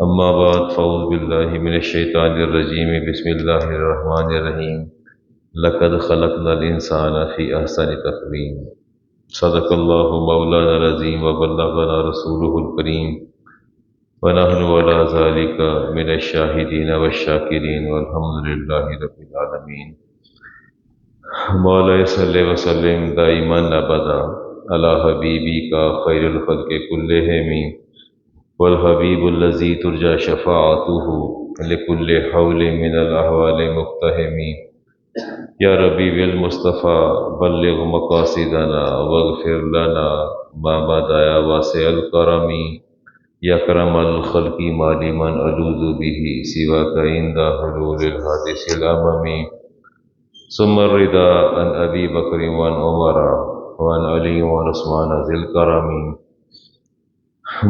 اما بعد فاعوذ باللہ من الشیطان الرجیم بسم اللہ الرحمن الرحیم لقد خلقنا الانسان فی احسن تقویم صدق اللہ مولانا العظیم وبلغنا رسولہ الکریم ونحن علی ذلک من الشاہدین والشاکرین والحمد للہ رب العالمین۔ مولا صلی وسلم دائما ابدا علی حبیبی کا خیر الخلق کلہم والحبیب الذی ترجى شفاعته لكل حول من الاحوال مقتحم۔ یا ربی بالمصطفیٰ بلغ مقاصدنا واغفر لنا ما بدا یا واسع الکرم یا کرم الخلق ما لمن الوذ به سواک عند حلول الحادث الامم۔ ثم الرضا عن ابی بکر وعن عمر وعن علی وعن عثمان ذی الکرم۔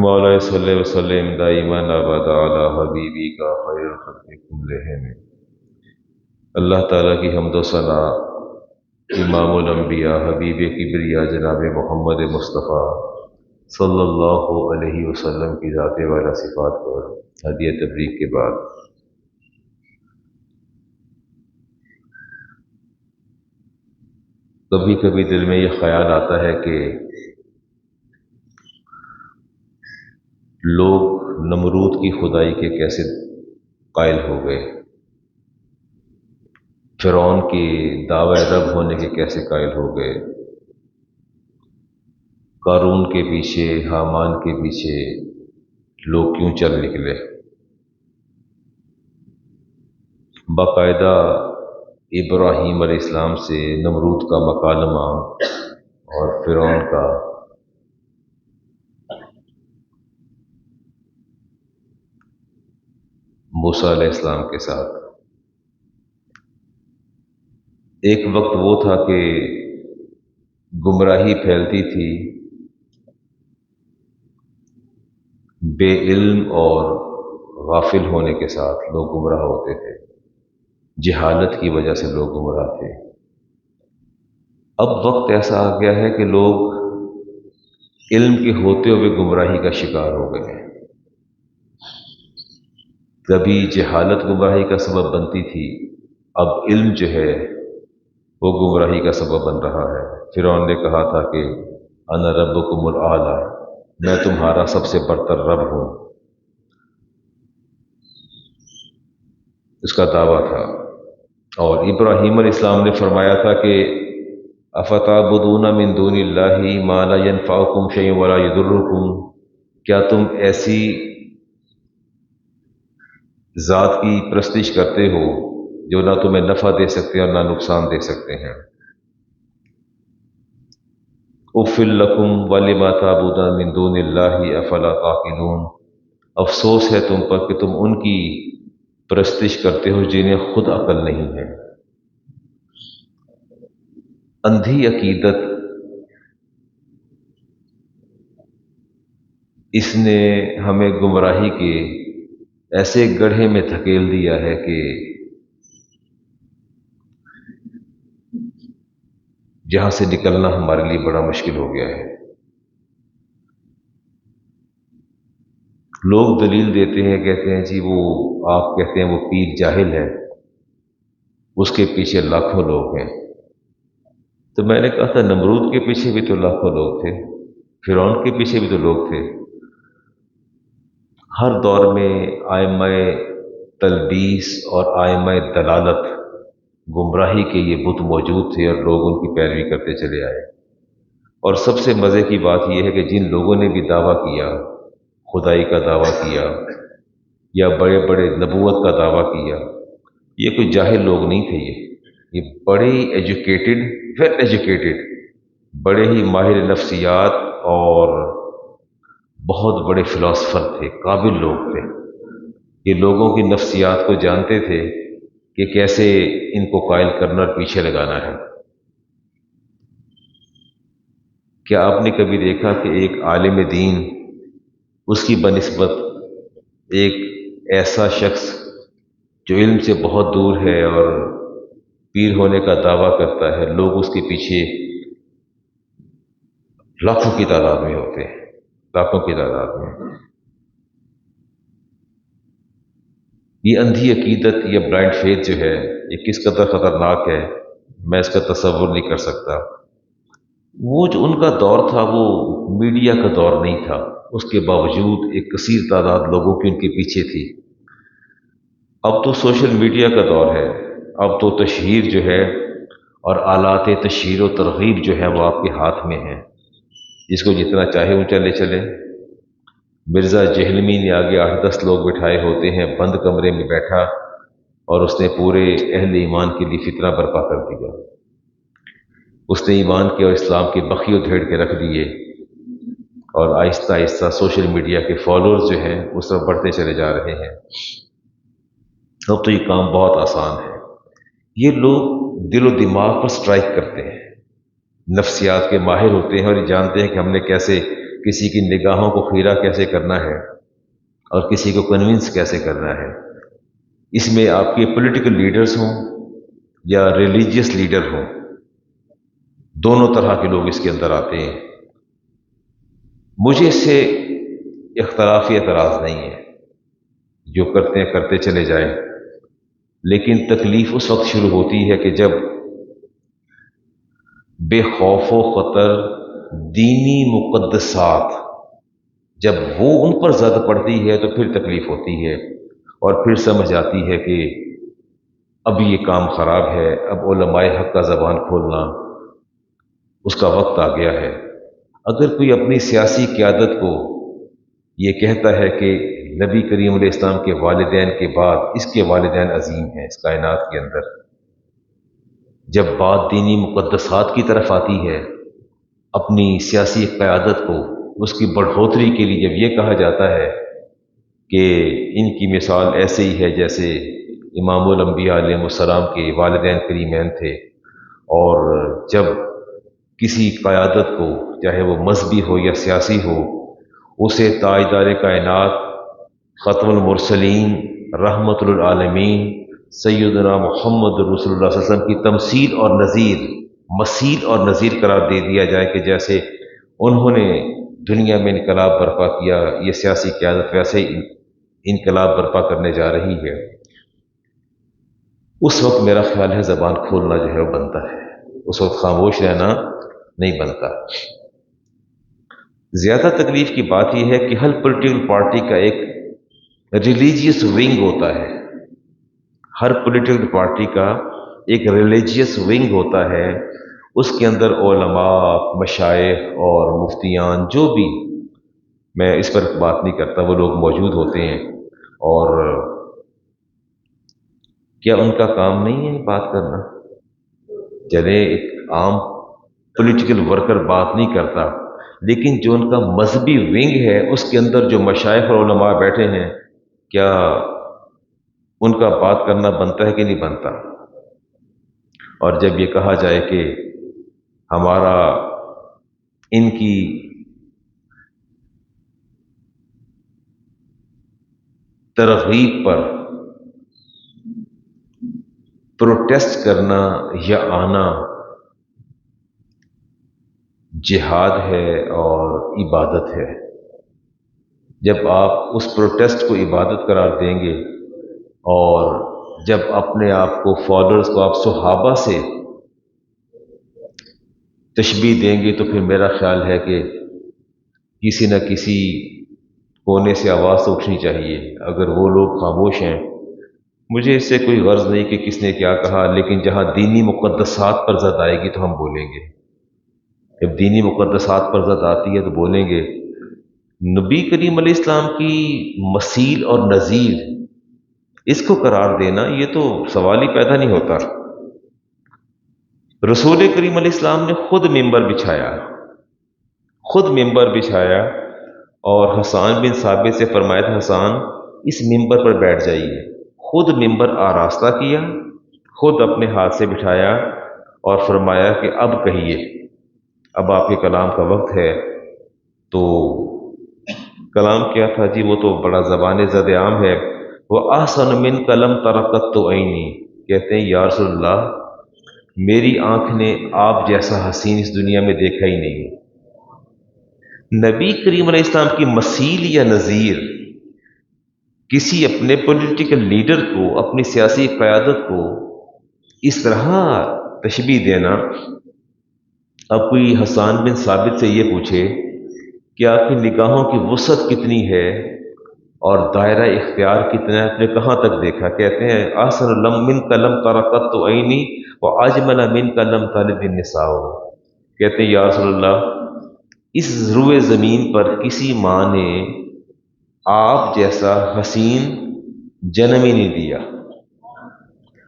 مولا صلی وسلم دائما ابدا علی حبیبی کا خیر الخلق کلہم۔ اللہ تعالیٰ کی حمد و ثنا امام الانبیاء حبیب کبریا جناب محمد مصطفیٰ صلی اللہ علیہ وسلم کی ذات والا صفات پر ہدیہ تبریک کے بعد کبھی کبھی دل میں یہ خیال آتا ہے کہ لوگ نمرود کی خدائی کے کیسے قائل ہو گئے، فرعون کی دعوی رب ہونے کے کیسے قائل ہو گئے، قارون کے پیچھے حامان کے پیچھے لوگ کیوں چل نکلے۔ باقاعدہ ابراہیم علیہ السلام سے نمرود کا مکالمہ اور فرعون کا موسیٰ علیہ السلام کے ساتھ۔ ایک وقت وہ تھا کہ گمراہی پھیلتی تھی، بے علم اور غافل ہونے کے ساتھ لوگ گمراہ ہوتے تھے، جہالت کی وجہ سے لوگ گمراہ تھے۔ اب وقت ایسا آ گیا ہے کہ لوگ علم کے ہوتے ہوئے گمراہی کا شکار ہو گئے ہیں۔ کبھی جہالت گمراہی کا سبب بنتی تھی، اب علم جو ہے وہ گمراہی کا سبب بن رہا ہے۔ فرعون نے کہا تھا کہ انا ربکم الاعلی، میں تمہارا سب سے برتر رب ہوں، اس کا دعویٰ تھا۔ اور ابراہیم علیہ السلام نے فرمایا تھا کہ افتعبدون من دون اللہ ما لا ينفعکم شیئا ولا یضرکم، کیا تم ایسی ذات کی پرستش کرتے ہو جو نہ تمہیں نفع دے سکتے اور نہ نقصان دے سکتے ہیں۔ اف لکم ولما تعبدون من دون اللہ افلا تعقلون، افسوس ہے تم پر کہ تم ان کی پرستش کرتے ہو جنہیں خود عقل نہیں ہے۔ اندھی عقیدت اس نے ہمیں گمراہی کے ایسے گڑھے میں دھکیل دیا ہے کہ جہاں سے نکلنا ہمارے لیے بڑا مشکل ہو گیا ہے۔ لوگ دلیل دیتے ہیں، کہتے ہیں جی وہ آپ کہتے ہیں وہ پیر جاہل ہے، اس کے پیچھے لاکھوں لوگ ہیں۔ تو میں نے کہا تھا نمرود کے پیچھے بھی تو لاکھوں لوگ تھے، فرعون کے پیچھے بھی تو لوگ تھے۔ ہر دور میں آئمہ تلبیس اور آئمہ دلالت، گمراہی کے یہ بت موجود تھے اور لوگ ان کی پیروی کرتے چلے آئے۔ اور سب سے مزے کی بات یہ ہے کہ جن لوگوں نے بھی دعویٰ کیا، خدائی کا دعویٰ کیا یا بڑے بڑے نبوت کا دعویٰ کیا، یہ کوئی جاہل لوگ نہیں تھے، یہ بڑے ہی ایجوکیٹڈ، ویل ایجوکیٹڈ، بڑے ہی ماہر نفسیات اور بہت بڑے فلاسفر تھے، قابل لوگ تھے۔ یہ لوگوں کی نفسیات کو جانتے تھے کہ کیسے ان کو قائل کرنا اور پیچھے لگانا ہے۔ کیا آپ نے کبھی دیکھا کہ ایک عالم دین، اس کی بنسبت ایک ایسا شخص جو علم سے بہت دور ہے اور پیر ہونے کا دعویٰ کرتا ہے، لوگ اس کے پیچھے لاکھوں کی تعداد میں ہوتے ہیں، لاکھوں کی تعداد میں۔ یہ اندھی عقیدت یا بلائنڈ فیتھ جو ہے یہ کس قدر خطرناک ہے، میں اس کا تصور نہیں کر سکتا۔ وہ جو ان کا دور تھا وہ میڈیا کا دور نہیں تھا، اس کے باوجود ایک کثیر تعداد لوگوں کی ان کے پیچھے تھی۔ اب تو سوشل میڈیا کا دور ہے، اب تو تشہیر جو ہے اور آلات تشہیر و ترغیب جو ہے وہ آپ کے ہاتھ میں ہیں، جس کو جتنا چاہے اونچا لے چلے۔ مرزا جہلمی نے آگے 8-10 لوگ بٹھائے ہوتے ہیں، بند کمرے میں بیٹھا اور اس نے پورے اہل ایمان کے لیے فتنہ برپا کر دیا۔ اس نے ایمان کے اور اسلام کے بخیو دھیڑ کے رکھ دیے، اور آہستہ آہستہ سوشل میڈیا کے فالوورز جو ہیں اس طرف بڑھتے چلے جا رہے ہیں۔ اب تو یہ کام بہت آسان ہے، یہ لوگ دل و دماغ پر سٹرائک کرتے ہیں، نفسیات کے ماہر ہوتے ہیں اور یہ جانتے ہیں کہ ہم نے کیسے کسی کی نگاہوں کو خیرہ کیسے کرنا ہے اور کسی کو کنونس کیسے کرنا ہے۔ اس میں آپ کے پولیٹیکل لیڈرز ہوں یا ریلیجیس لیڈر ہوں، دونوں طرح کے لوگ اس کے اندر آتے ہیں۔ مجھے اس سے اختلافی اعتراض نہیں ہے، جو کرتے ہیں کرتے چلے جائیں، لیکن تکلیف اس وقت شروع ہوتی ہے کہ جب بے خوف و خطر دینی مقدسات جب وہ ان پر زد پڑتی ہے تو پھر تکلیف ہوتی ہے، اور پھر سمجھ آتی ہے کہ اب یہ کام خراب ہے، اب علماء حق کا زبان کھولنا اس کا وقت آ گیا ہے۔ اگر کوئی اپنی سیاسی قیادت کو یہ کہتا ہے کہ نبی کریم علیہ السلام کے والدین کے بعد اس کے والدین عظیم ہیں اس کائنات کے اندر، جب بات دینی مقدسات کی طرف آتی ہے، اپنی سیاسی قیادت کو اس کی بڑھوتری کے لیے جب یہ کہا جاتا ہے کہ ان کی مثال ایسے ہی ہے جیسے امام الانبیاء علیہ السلام کے والدین کریمین تھے، اور جب کسی قیادت کو چاہے وہ مذہبی ہو یا سیاسی ہو اسے تاجدار کائنات، ختم المرسلین، رحمت للعالمین، سیدنا محمد رسول اللہ صلی اللہ علیہ وسلم کی تمثیل اور نظیر، مثیل اور نظیر قرار دے دیا جائے کہ جیسے انہوں نے دنیا میں انقلاب برپا کیا، یہ سیاسی قیادت ویسے ہی انقلاب برپا کرنے جا رہی ہے، اس وقت میرا خیال ہے زبان کھولنا جو ہے وہ بنتا ہے، اس وقت خاموش رہنا نہیں بنتا۔ زیادہ تکلیف کی بات یہ ہے کہ ہر پولیٹیکل پارٹی کا ایک ریلیجیس ونگ ہوتا ہے، ہر پولیٹیکل پارٹی کا ایک ریلیجیس ونگ ہوتا ہے، اس کے اندر علماء، مشائخ اور مفتیان، جو بھی، میں اس پر بات نہیں کرتا، وہ لوگ موجود ہوتے ہیں، اور کیا ان کا کام نہیں ہے بات کرنا؟ چلے ایک عام پولیٹیکل ورکر بات نہیں کرتا، لیکن جو ان کا مذہبی ونگ ہے اس کے اندر جو مشائخ اور علماء بیٹھے ہیں، کیا ان کا بات کرنا بنتا ہے کہ نہیں بنتا؟ اور جب یہ کہا جائے کہ ہمارا ان کی ترغیب پر پروٹیسٹ کرنا یا آنا جہاد ہے اور عبادت ہے، جب آپ اس پروٹیسٹ کو عبادت قرار دیں گے اور جب اپنے آپ کو فالوورز کو آپ صحابہ سے تشبیہ دیں گے تو پھر میرا خیال ہے کہ کسی نہ کسی کونے سے آواز تو اٹھنی چاہیے۔ اگر وہ لوگ خاموش ہیں، مجھے اس سے کوئی غرض نہیں کہ کس نے کیا کہا، لیکن جہاں دینی مقدسات پر زد آئے گی تو ہم بولیں گے، جب دینی مقدسات پر زد آتی ہے تو بولیں گے۔ نبی کریم علیہ السلام کی مثیل اور نظیر اس کو قرار دینا، یہ تو سوال ہی پیدا نہیں ہوتا۔ رسول کریم علیہ السلام نے خود ممبر بچھایا، خود ممبر بچھایا، اور حسان بن ثابت سے فرمایا تھا حسان اس ممبر پر بیٹھ جائیے، خود ممبر آراستہ کیا، خود اپنے ہاتھ سے بٹھایا اور فرمایا کہ اب کہیے، اب آپ کے کلام کا وقت ہے۔ تو کلام کیا تھا جی؟ وہ تو بڑا زبان زد عام ہے، وہ احسن من کلم ترکت تو عینی، کہتے ہیں یا رسول اللہ میری آنکھ نے آپ جیسا حسین اس دنیا میں دیکھا ہی نہیں۔ نبی کریم علیہ السلام کی مثیل یا نظیر کسی اپنے پولیٹیکل لیڈر کو، اپنی سیاسی قیادت کو اس طرح تشبیہ دینا. اب کوئی حسان بن ثابت سے یہ پوچھے کہ آپ کی نگاہوں کی وسعت کتنی ہے اور دائرہ اختیار کتنا ہے، آپ نے کہاں تک دیکھا؟ کہتے ہیں احسن لم من کلم ترکت تو عینی و اجمل من کلم طالب النساء. کہتے ہیں یا رسول اللہ، اس روئے زمین پر کسی ماں نے آپ جیسا حسین جنم ہی نہیں دیا.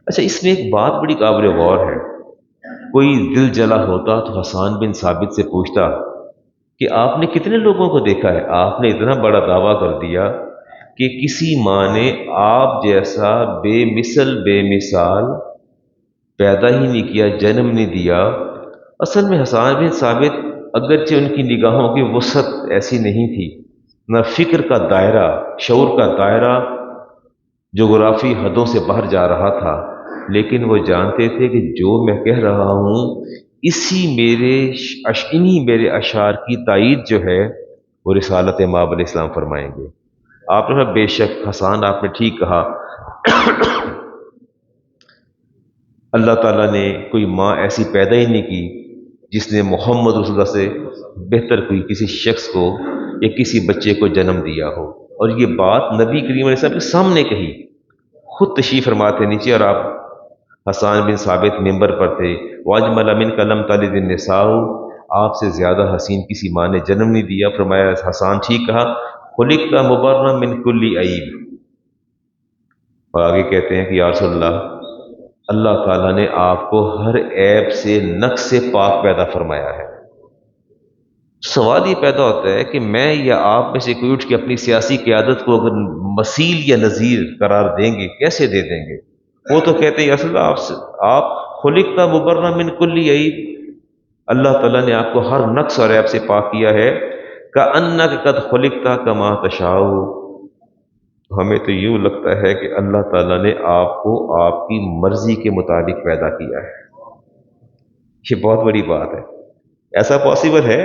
اچھا، اس میں ایک بات بڑی قابل غور ہے. کوئی دل جلا ہوتا تو حسان بن ثابت سے پوچھتا کہ آپ نے کتنے لوگوں کو دیکھا ہے؟ آپ نے اتنا بڑا دعویٰ کر دیا کہ کسی ماں نے آپ جیسا بے مثل بے مثال پیدا ہی نہیں کیا، جنم نہیں دیا. اصل میں حسان بن ثابت اگرچہ ان کی نگاہوں کی وسعت ایسی نہیں تھی، نہ فکر کا دائرہ، شعور کا دائرہ جغرافی حدوں سے باہر جا رہا تھا، لیکن وہ جانتے تھے کہ جو میں کہہ رہا ہوں انہی میرے اشعار کی تائید جو ہے وہ رسالت مآب علیہ السلام فرمائیں گے. آپ نے کہا بے شک حسان، آپ نے ٹھیک کہا. اللہ تعالیٰ نے کوئی ماں ایسی پیدا ہی نہیں کی جس نے محمد رسول اللہ سے بہتر کوئی کسی شخص کو یا کسی بچے کو جنم دیا ہو. اور یہ بات نبی کریم علیہ السلام کے سامنے کہی، خود تشریف فرماتے نیچے اور آپ حسان بن ثابت ممبر پر تھے. واجمل من کلم طالب النساء، آپ سے زیادہ حسین کسی ماں نے جنم نہیں دیا. فرمایا حسان ٹھیک کہا، خلقت مبرأ من کل عیب. اور آگے کہتے ہیں کہ یا رسول اللہ، اللہ تعالیٰ نے آپ کو ہر عیب سے، نقص سے پاک پیدا فرمایا ہے. سوال یہ پیدا ہوتا ہے کہ میں یا آپ میں سے کوئی اٹھ کے اپنی سیاسی قیادت کو اگر مثیل یا نظیر قرار دیں گے، کیسے دے دیں گے؟ وہ تو کہتے ہیں یا رسول اللہ، آپ خلقت مبرأ من کل عیب، اللہ تعالیٰ نے آپ کو ہر نقص اور عیب سے پاک کیا ہے. کأنک قد خلقت کما تشاء. ہمیں تو یوں لگتا ہے کہ اللہ تعالیٰ نے آپ کو آپ کی مرضی کے مطابق پیدا کیا ہے. یہ بہت بڑی بات ہے. ایسا پاسبل ہے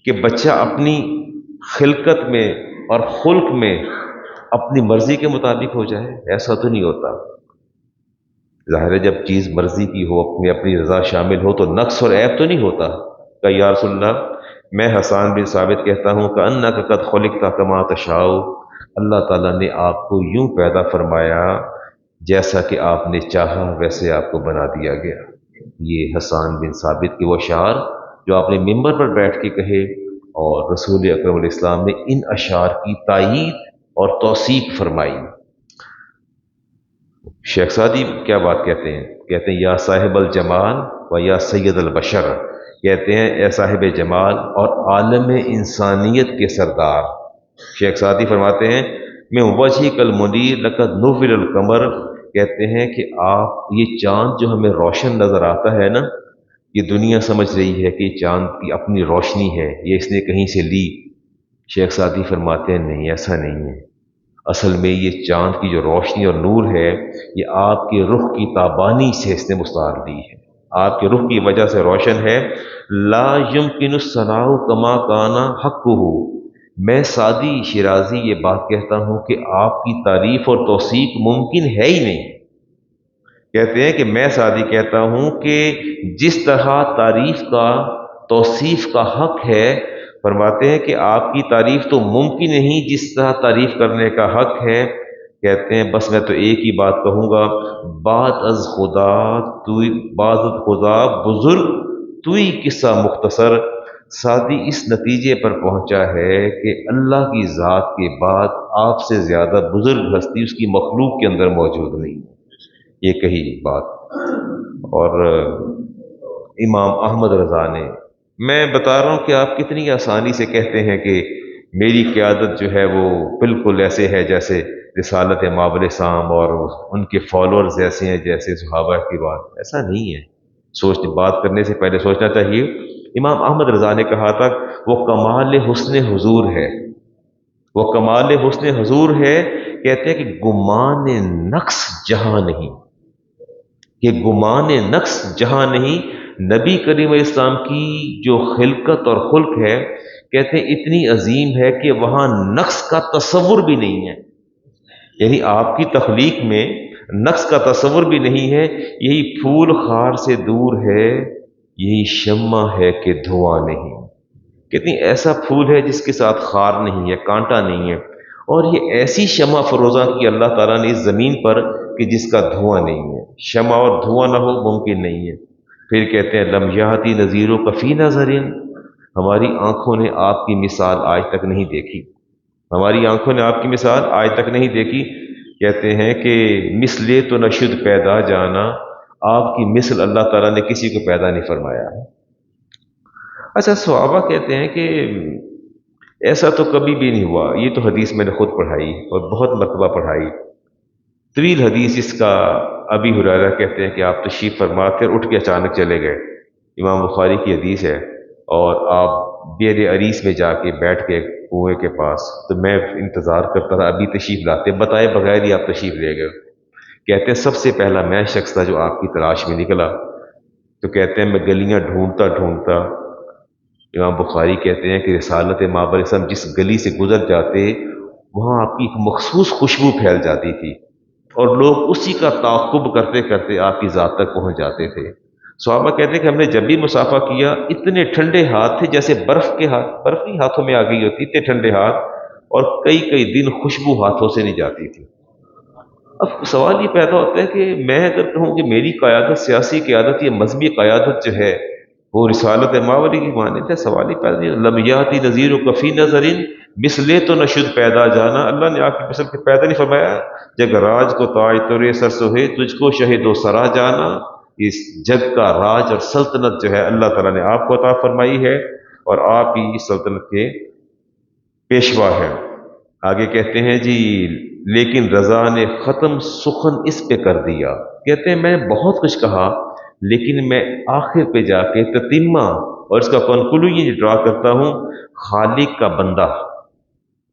کہ بچہ اپنی خلقت میں اور خلق میں اپنی مرضی کے مطابق ہو جائے؟ ایسا تو نہیں ہوتا. ظاہر ہے جب چیز مرضی کی ہو، اپنی رضا شامل ہو تو نقص اور عیب تو نہیں ہوتا. کہ یا رسول اللہ، میں حسان بن ثابت کہتا ہوں کہ انک قد خلقت کما تشاء، اللہ تعالیٰ نے آپ کو یوں پیدا فرمایا جیسا کہ آپ نے چاہا ویسے آپ کو بنا دیا گیا. یہ حسان بن ثابت کے وہ اشعار جو آپ نے ممبر پر بیٹھ کے کہے، اور رسول اکرم علیہ السلام نے ان اشعار کی تائید اور توثیق فرمائی. شیخ سعدی کیا بات کہتے ہیں یا صاحب الجمال و یا سید البشر. کہتے ہیں اے صاحب جمال اور عالم انسانیت کے سردار. شیخ سعدی فرماتے ہیں میں وجہک المنیر لقد نور القمر. کہتے ہیں کہ آپ، یہ چاند جو ہمیں روشن نظر آتا ہے نا، یہ دنیا سمجھ رہی ہے کہ چاند کی اپنی روشنی ہے، یہ اس نے کہیں سے لی. شیخ سعدی فرماتے ہیں نہیں، ایسا نہیں ہے. اصل میں یہ چاند کی جو روشنی اور نور ہے، یہ آپ کے رخ کی تابانی سے اس نے مستعار دی ہے، آپ کے رخ کی وجہ سے روشن ہے. لا یمکن الثناء کما کان حقہ. میں سعدی شیرازی یہ بات کہتا ہوں کہ آپ کی تعریف اور توثیق ممکن ہے ہی نہیں. کہتے ہیں کہ میں سعدی کہتا ہوں کہ جس طرح تعریف کا، توصیف کا حق ہے، فرماتے ہیں کہ آپ کی تعریف تو ممکن نہیں جس طرح تعریف کرنے کا حق ہے. کہتے ہیں بس میں تو ایک ہی بات کہوں گا، بعد از خدا بزرگ توئی قصہ مختصر. سعدی اس نتیجے پر پہنچا ہے کہ اللہ کی ذات کے بعد آپ سے زیادہ بزرگ ہستی اس کی مخلوق کے اندر موجود نہیں. یہ کہی بات. اور امام احمد رضا نے، میں بتا رہا ہوں کہ آپ کتنی آسانی سے کہتے ہیں کہ میری قیادت جو ہے وہ بالکل ایسے ہے جیسے رسالت مآب علیہ السلام اور ان کے فالوورز ایسے ہیں جیسے صحابہ کی بات. ایسا نہیں ہے. بات کرنے سے پہلے سوچنا چاہیے. امام احمد رضا نے کہا تھا وہ کمال حسن حضور ہے، وہ کمال حسن حضور ہے. کہتے ہیں کہ گمان نقص جہاں نہیں، کہ گمان نقص جہاں نہیں. نبی کریم علیہ السلام کی جو خلقت اور خلق ہے، کہتے ہیں اتنی عظیم ہے کہ وہاں نقص کا تصور بھی نہیں ہے. یعنی آپ کی تخلیق میں نقص کا تصور بھی نہیں ہے. یہی پھول خار سے دور ہے، یہی شمع ہے کہ دھواں نہیں. کتنی ایسا پھول ہے جس کے ساتھ خار نہیں ہے، کانٹا نہیں ہے، اور یہ ایسی شمع فروزاں کی اللہ تعالیٰ نے اس زمین پر کہ جس کا دھواں نہیں ہے. شمع اور دھواں نہ ہو ممکن نہیں ہے. پھر کہتے ہیں لم یاتی نذیروں کفی نظرین، ہماری آنکھوں نے آپ کی مثال آج تک نہیں دیکھی. ہماری آنکھوں نے آپ کی مثال آج تک نہیں دیکھی. کہتے ہیں کہ مثلے تو نشد پیدا جانا، آپ کی مثل اللہ تعالیٰ نے کسی کو پیدا نہیں فرمایا. اچھا، صحابہ کہتے ہیں کہ ایسا تو کبھی بھی نہیں ہوا. یہ تو حدیث میں نے خود پڑھائی اور بہت مرتبہ پڑھائی، طویل حدیث اس کا. ابی ہریرہ کہتے ہیں کہ آپ تشریف فرما کر اٹھ کے اچانک چلے گئے. امام بخاری کی حدیث ہے. اور آپ بیر عریس میں جا کے بیٹھ کے کنویں کے پاس، تو میں انتظار کرتا رہا ابھی تشریف لاتے، بتائے بغیر ہی آپ تشریف لے گئے. کہتے ہیں سب سے پہلا میں شخص تھا جو آپ کی تلاش میں نکلا. تو کہتے ہیں میں گلیاں ڈھونڈتا ڈھونڈتا، امام بخاری کہتے ہیں کہ رسالت مابر اسم جس گلی سے گزر جاتے وہاں آپ کی ایک مخصوص خوشبو پھیل جاتی تھی، اور لوگ اسی کا تعاقب کرتے کرتے آپ کی ذات تک پہنچ جاتے تھے. صحابہ کہتے ہیں کہ ہم نے جب بھی مسافہ کیا اتنے ٹھنڈے ہاتھ تھے جیسے برف کے ہاتھ، برف ہی ہاتھوں میں آ گئی ہوتی، اتنے ٹھنڈے ہاتھ، اور کئی کئی دن خوشبو ہاتھوں سے نہیں جاتی تھی. اب سوال یہ پیدا ہوتا ہے کہ میں اگر کہوں کہ میری قیادت، سیاسی قیادت یا مذہبی قیادت جو ہے وہ رسالت ماوری کی مانند ہے، سوال ہی پیدا نہیں. لمیاتی نذیر و کفی نظرین مثلے تو نشد پیدا جانا، اللہ نے آپ کی مثل کے پیدا نہیں فرمایا. جگ راج کو تاج ترے سر سوہے تجھ کو شہید و سرا جانا. اس جگ کا راج اور سلطنت جو ہے اللہ تعالیٰ نے آپ کو عطا فرمائی ہے، اور آپ ہی اس سلطنت کے پیشوا ہیں. آگے کہتے ہیں جی لیکن رضا نے ختم سخن اس پہ کر دیا. کہتے ہیں میں بہت کچھ کہا، لیکن میں آخر پہ جا کے تتیمہ اور اس کا کنکلو یہ ڈرا کرتا ہوں، خالق کا بندہ،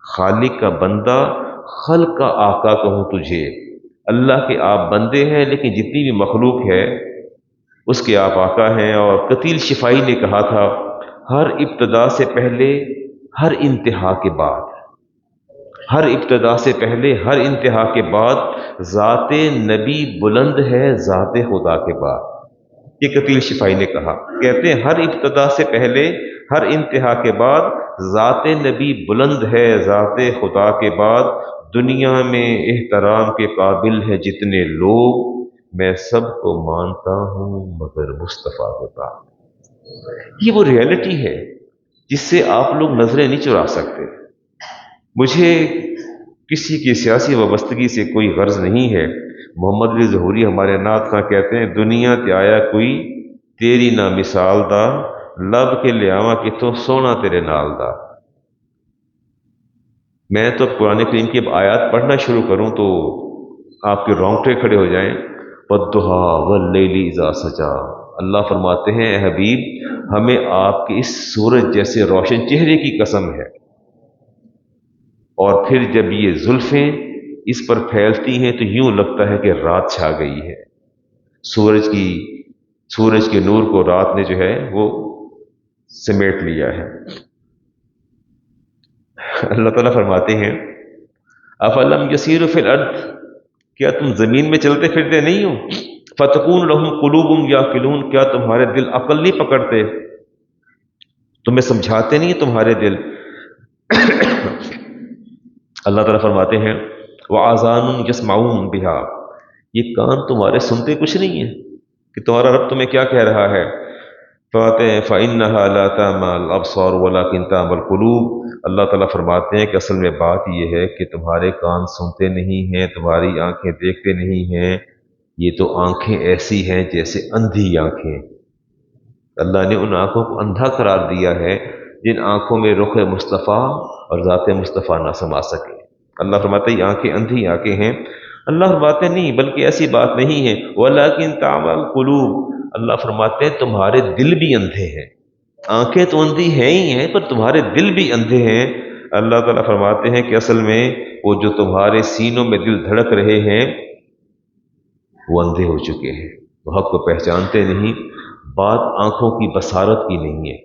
خالق کا بندہ، خلق کا آقا کہوں تجھے. اللہ کے آپ بندے ہیں، لیکن جتنی بھی مخلوق ہے اس کے آپ آقا ہیں. اور قتیل شفائی نے کہا تھا ہر ابتدا سے پہلے ہر انتہا کے بعد، ہر ابتدا سے پہلے ہر انتہا کے بعد ذات نبی بلند ہے ذات خدا کے بعد. یہ قتیل شفائی نے کہا. کہتے ہیں ہر ابتدا سے پہلے ہر انتہا کے بعد ذات نبی بلند ہے ذات خدا کے بعد. دنیا میں احترام کے قابل ہے جتنے لوگ، میں سب کو مانتا ہوں مگر مصطفیٰ ہوتا. یہ وہ ریئلٹی ہے جس سے آپ لوگ نظریں نہیں چرا سکتے. مجھے کسی کی سیاسی وابستگی سے کوئی غرض نہیں ہے. محمد علی ظہوری ہمارے نعت خواں کہتے ہیں دنیا تے آیا کوئی تیری نہ مثال دا، لب کے لیاواں کتوں سونا تیرے نال دا. میں تو قرآن کریم کی اب آیات پڑھنا شروع کروں تو آپ کے رونگٹے کھڑے ہو جائیں. وَالضُّحَىٰ وَاللَّيْلِ إِذَا سَجَىٰ. اللہ فرماتے ہیں اے حبیب ہمیں آپ کے اس سورج جیسے روشن چہرے کی قسم ہے. اور پھر جب یہ زلفیں اس پر پھیلتی ہیں تو یوں لگتا ہے کہ رات چھا گئی ہے. سورج کے نور کو رات نے جو ہے وہ سمیٹ لیا ہے. اللہ تعالیٰ فرماتے ہیں افلم یسیروا فی الارض، کیا تم زمین میں چلتے پھرتے نہیں ہو؟ فتکون لہم قلوب یعقلون، کیا تمہارے دل عقل نہیں پکڑتے؟ تمہیں سمجھاتے نہیں تمہارے دل؟ اللہ تعالیٰ فرماتے ہیں وَآذَانٌ يَسْمَعُونَ بِهَا، یہ کان تمہارے سنتے کچھ نہیں ہے کہ تمہارا رب تمہیں کیا کہہ رہا ہے. فَإِنَّهَا لَا تَعْمَى الْأَبْصَارُ وَلَكِنْ تَعْمَى الْقُلُوبُ. اللہ تعالیٰ فرماتے ہیں کہ اصل میں بات یہ ہے کہ تمہارے کان سنتے نہیں ہیں، تمہاری آنکھیں دیکھتے نہیں ہیں، یہ تو آنکھیں ایسی ہیں جیسے اندھی آنکھیں. اللہ نے ان آنکھوں کو اندھا قرار دیا ہے جن آنکھوں میں رخ مصطفیٰ اور ذات مصطفیٰ نہ سما سکے. اللہ فرماتے ہیں یہ آنکھیں اندھی آنکھیں ہیں. اللہ فرماتے ہیں نہیں، بلکہ ایسی بات نہیں ہے وَلَكِنْ تَعْمَى الْقُلُوبُ. اللہ فرماتے ہیں تمہارے دل بھی اندھے ہیں. آنکھیں تو اندھی ہیں ہی ہیں پر تمہارے دل بھی اندھے ہیں. اللہ تعالیٰ فرماتے ہیں کہ اصل میں وہ جو تمہارے سینوں میں دل دھڑک رہے ہیں وہ اندھے ہو چکے ہیں، وہ حق کو پہچانتے نہیں. بات آنکھوں کی بصارت کی نہیں ہے،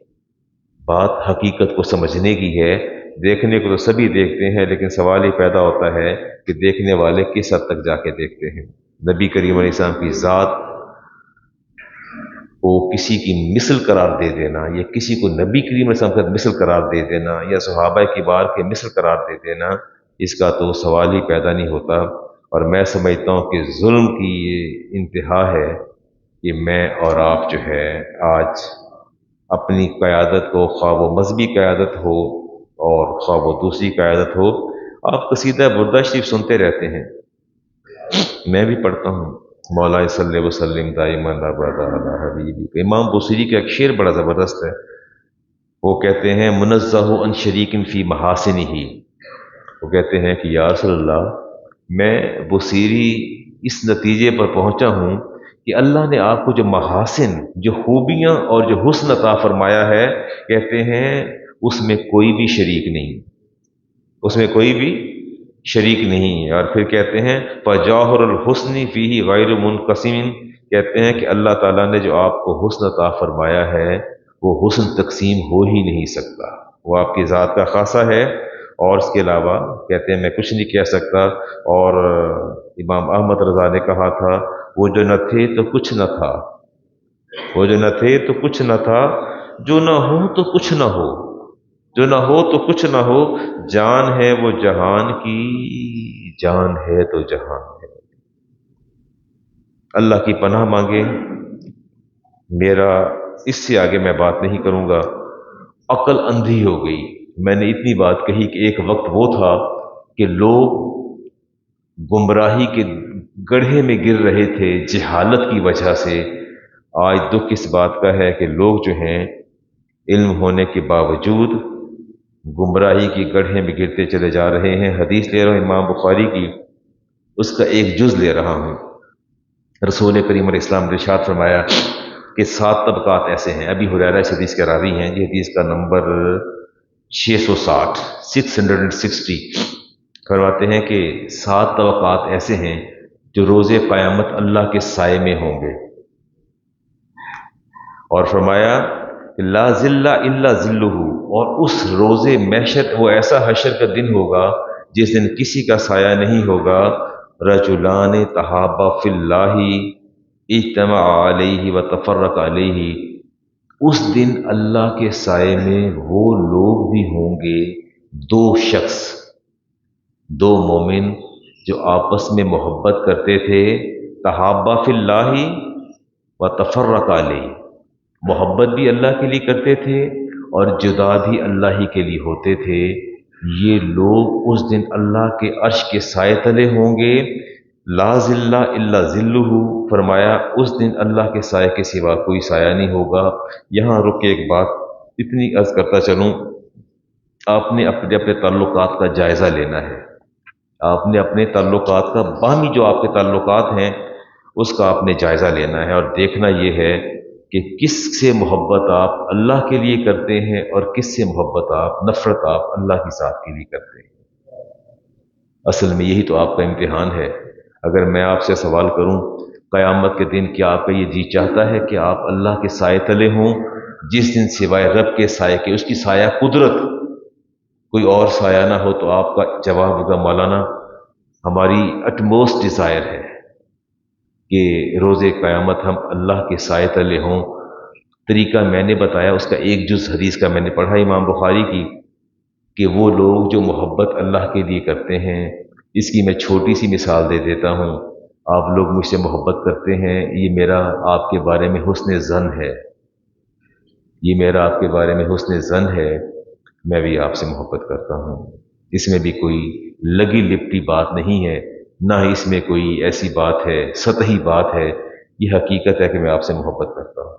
بات حقیقت کو سمجھنے کی ہے دیکھنے کو تو سبھی دیکھتے ہیں، لیکن سوال یہ پیدا ہوتا ہے کہ دیکھنے والے کس حد تک جا کے دیکھتے ہیں۔ نبی کریم علیہ السلام کی ذات کو کسی کی مثل قرار دے دینا، یا کسی کو نبی کریم علیہ السلام کا مثل قرار دے دینا، یا صحابہ کی بار کے مثل قرار دے دینا، اس کا تو سوال ہی پیدا نہیں ہوتا۔ اور میں سمجھتا ہوں کہ ظلم کی یہ انتہا ہے کہ میں اور آپ جو ہے آج اپنی قیادت کو، خواہ وہ مذہبی قیادت ہو اور خواہ وہ دوسری قیادت ہو، آپ قصیدہ بردہ شریف سنتے رہتے ہیں، میں بھی پڑھتا ہوں، مولا صلی وسلم دائما ابدا علی حبیبی۔ امام بصیری کا ایک شعر بڑا زبردست ہے، وہ کہتے ہیں منزہ عن شریک فی محاسنہ، وہ کہتے ہیں کہ یا رسول اللہ، میں بصیری اس نتیجے پر پہنچا ہوں کہ اللہ نے آپ کو جو محاسن، جو خوبیاں اور جو حسن عطا فرمایا ہے، کہتے ہیں اس میں کوئی بھی شریک نہیں، اس میں کوئی بھی شریک نہیں۔ اور پھر کہتے ہیں فجوہر الحسن فیہ غیر منقسم، کہتے ہیں کہ اللہ تعالیٰ نے جو آپ کو حسن عطا فرمایا ہے وہ حسن تقسیم ہو ہی نہیں سکتا، وہ آپ کی ذات کا خاصہ ہے، اور اس کے علاوہ کہتے ہیں میں کچھ نہیں کہہ سکتا۔ اور امام احمد رضا نے کہا تھا وہ جو نہ تھے تو کچھ نہ تھا، وہ جو نہ تھے تو کچھ نہ تھا، جو نہ ہو تو کچھ نہ ہو، جو نہ ہو تو کچھ نہ ہو، جان ہے وہ جہان کی، جان ہے تو جہان ہے۔ اللہ کی پناہ مانگے، میرا اس سے آگے میں بات نہیں کروں گا، عقل اندھی ہو گئی۔ میں نے اتنی بات کہی کہ ایک وقت وہ تھا کہ لوگ گمراہی کے گڑھے میں گر رہے تھے جہالت کی وجہ سے۔ آج دکھ اس بات کا ہے کہ لوگ جو ہیں علم ہونے کے باوجود گمراہی کی گڑھے میں گرتے چلے جا رہے ہیں۔ حدیث لے رہا ہوں امام بخاری کی، اس کا ایک جز لے رہا ہوں۔ رسول کریم علیہ السلام نے ارشاد فرمایا کہ 7 طبقات ایسے ہیں، ابھی ہریرہ اس حدیث کے راوی ہیں، یہ حدیث کا نمبر 660 660، فرماتے ہیں کہ 7 طبقات ایسے ہیں جو روز قیامت اللہ کے سائے میں ہوں گے، اور فرمایا کہ لا ذل الا ذلہ، اور اس روز محشر وہ ایسا حشر کا دن ہوگا جس دن کسی کا سایہ نہیں ہوگا۔ رجلان تحابا فی اللہ اجتمع علیہ وتفرق علیہ، اس دن اللہ کے سائے میں وہ لوگ بھی ہوں گے، 2 شخص، 2 مومن جو آپس میں محبت کرتے تھے، تحابا فی اللہ وتفرق علیہ، محبت بھی اللہ کے لیے کرتے تھے اور جدا بھی اللہ ہی کے لیے ہوتے تھے، یہ لوگ اس دن اللہ کے عرش کے سائے تلے ہوں گے۔ لا ذل الا ذلہ، فرمایا اس دن اللہ کے سائے کے سوا کوئی سایہ نہیں ہوگا۔ یہاں رک کے ایک بات اتنی عرض کرتا چلوں، آپ نے اپنے اپنے تعلقات کا جائزہ لینا ہے، آپ نے اپنے تعلقات کا، باہمی جو آپ کے تعلقات ہیں اس کا آپ نے جائزہ لینا ہے، اور دیکھنا یہ ہے کہ کس سے محبت آپ اللہ کے لیے کرتے ہیں اور کس سے محبت آپ، نفرت آپ اللہ کی ذات کے لیے کرتے ہیں۔ اصل میں یہی تو آپ کا امتحان ہے۔ اگر میں آپ سے سوال کروں قیامت کے دن کیا آپ کا یہ جی چاہتا ہے کہ آپ اللہ کے سائے تلے ہوں، جس دن سوائے رب کے سائے کے، اس کی سایہ قدرت، کوئی اور سایہ نہ ہو؟ تو آپ کا جواب ہوگا مولانا ہماری اٹموسٹ ڈیزائر ہے کہ روز قیامت ہم اللہ کے سائے تلے ہوں۔ طریقہ میں نے بتایا، اس کا ایک جز حدیث کا میں نے پڑھا امام بخاری کی، کہ وہ لوگ جو محبت اللہ کے لیے کرتے ہیں، اس کی میں چھوٹی سی مثال دے دیتا ہوں۔ آپ لوگ مجھ سے محبت کرتے ہیں، یہ میرا آپ کے بارے میں حسن ظن ہے، یہ میرا آپ کے بارے میں حسن ظن ہے، میں بھی آپ سے محبت کرتا ہوں۔ اس میں بھی کوئی لگی لپٹی بات نہیں ہے، نہ ہی اس میں کوئی ایسی بات ہے، سطحی بات ہے، یہ حقیقت ہے کہ میں آپ سے محبت کرتا ہوں۔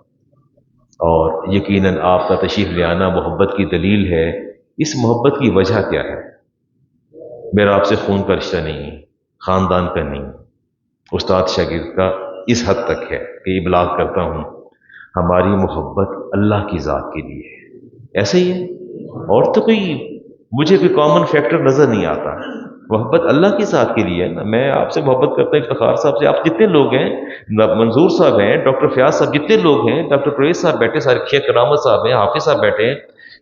اور یقیناً آپ کا تشریف لے آنا محبت کی دلیل ہے۔ اس محبت کی وجہ کیا ہے؟ میرا آپ سے خون کا رشتہ نہیں ہے، خاندان کا نہیں، استاد شاگرد کا اس حد تک ہے کہ ابلاغ کرتا ہوں، ہماری محبت اللہ کی ذات کے لیے ہے، ایسے ہی ہے، اور تو کوئی مجھے کوئی کامن فیکٹر نظر نہیں آتا۔ محبت اللہ کی ذات کے لیے ہے نا۔ میں آپ سے محبت کرتا ہوں افتخار صاحب سے، آپ جتنے لوگ ہیں، منظور صاحب ہیں، ڈاکٹر فیاض صاحب، جتنے لوگ ہیں، ڈاکٹر پرویز صاحب بیٹھے، سارے شیخ کرامت صاحب ہیں، حافظ صاحب بیٹھے ہیں،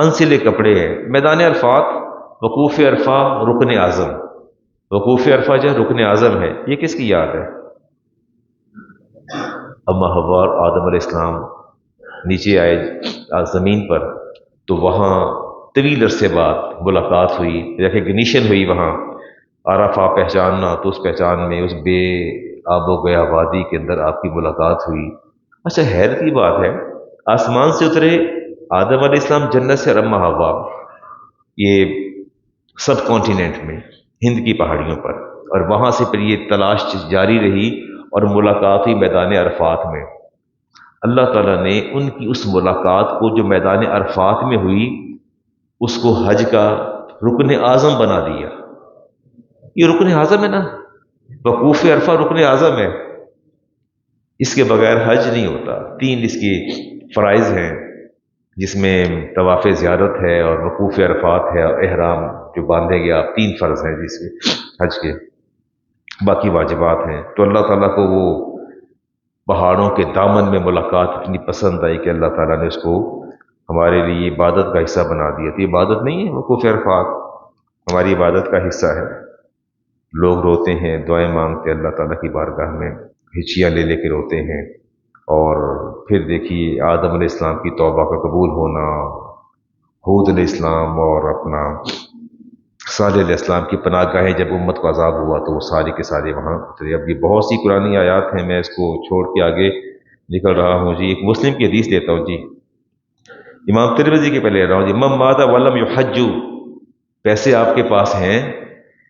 انسلے کپڑے ہیں. میدان عرفات، وقوف عرفہ رکن اعظم، وقوف عرفہ جو رکن اعظم ہے، یہ کس کی یاد ہے؟ اما حوا اور آدم علیہ السلام نیچے آئے زمین پر، تو وہاں طویل عرصے بعد ملاقات ہوئی، ریکگنیشن ہوئی. وہاں عرفہ پہچاننا، تو اس پہچان میں اس بے آب و گیا وادی کے اندر آپ کی ملاقات ہوئی. اچھا حیرت کی بات ہے، آسمان سے اترے آدم علیہ السلام جنت سے، اور اما حوا یہ سب کانٹیننٹ میں ہند کی پہاڑیوں پر، اور وہاں سے پھر یہ تلاش جاری رہی اور ملاقات ہوئی میدان عرفات میں. اللہ تعالیٰ نے ان کی اس ملاقات کو جو میدان عرفات میں ہوئی، اس کو حج کا رکن اعظم بنا دیا. یہ رکن اعظم ہے نا، وقوف عرفہ رکن اعظم ہے، اس کے بغیر حج نہیں ہوتا. 3 اس کی فرائض ہیں، جس میں طواف زیارت ہے اور وقوف عرفات ہے اور احرام جو باندھے گیا. 3 فرض ہیں جس میں حج کے، باقی واجبات ہیں. تو اللہ تعالیٰ کو وہ پہاڑوں کے دامن میں ملاقات اتنی پسند آئی کہ اللہ تعالیٰ نے اس کو ہمارے لیے عبادت کا حصہ بنا دیا. تو یہ عبادت نہیں ہے وقوف عرفات، ہماری عبادت کا حصہ ہے. لوگ روتے ہیں، دعائیں مانگتے، اللہ تعالیٰ کی بارگاہ میں ہچیاں لے لے کے روتے ہیں. اور پھر دیکھیے آدم علیہ السلام کی توبہ کا قبول ہونا، حود علیہ السلام اور اپنا صالح علیہ السلام کی پناہ گاہیں جب امت کو عذاب ہوا تو وہ سارے کے سارے وہاں اترے. اب یہ بہت سی قرآنی آیات ہیں، میں اس کو چھوڑ کے آگے نکل رہا ہوں جی. ایک مسلم کی حدیث لیتا ہوں جی، امام ترمذی کے پہ لے رہا ہوں جی. من مات ولم یحج، پیسے آپ کے پاس ہیں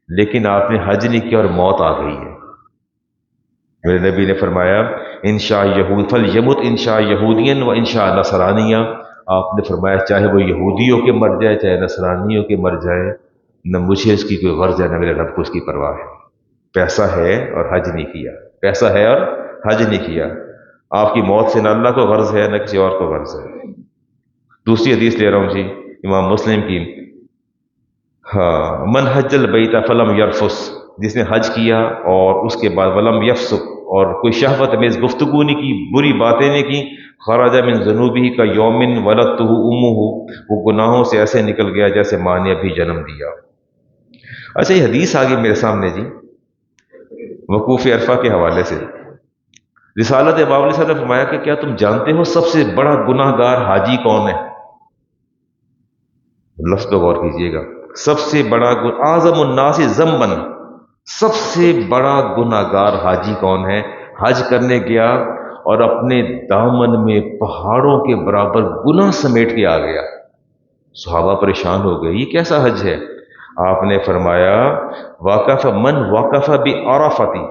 لیکن آپ نے حج نہیں کیا اور موت آ گئی ہے. میرے نبی نے فرمایا انشاء یہود فلیمت انشاء یہودین و انشاء نصرانیہ. آپ نے فرمایا چاہے وہ یہودیوں کے مر جائے چاہے نصرانیوں کے مر جائے، نہ مجھے اس کی کوئی غرض ہے نہ میرے رب کو اس کی پرواہ ہے. پیسہ ہے اور حج نہیں کیا، پیسہ ہے اور حج نہیں کیا. آپ کی موت سے نہ اللہ کو غرض ہے نہ کسی اور کو غرض ہے. دوسری حدیث لے رہا ہوں جی، امام مسلم کی. ہاں، من حج البیت فلم یرفس، جس نے حج کیا اور اس کے بعد ولم یفسق، اور کوئی شہوت امیز گفتگو نہیں کی، بری باتیں نہیں کی، خرج من ذنوبہ کا یومن ولدتہ امہ، وہ گناہوں سے ایسے نکل گیا جیسے ماں نے ابھی جنم دیا. اچھا یہ حدیث آگے میرے سامنے جی، وقوف عرفہ کے حوالے سے. رسالت باب علیہ صاحب نے فرمایا کہ کیا تم جانتے ہو سب سے بڑا گناہ گار حاجی کون ہے؟ لفظ پہ غور کیجیے گا. سب سے بڑا اعظم الناس ذنبا، سب سے بڑا گناہ گار حاجی کون ہے؟ حج کرنے گیا اور اپنے دامن میں پہاڑوں کے برابر گناہ سمیٹ کے آ گیا. صحابہ پریشان ہو گئے، یہ کیسا حج ہے؟ آپ نے فرمایا واقف من واقف بعرفتی،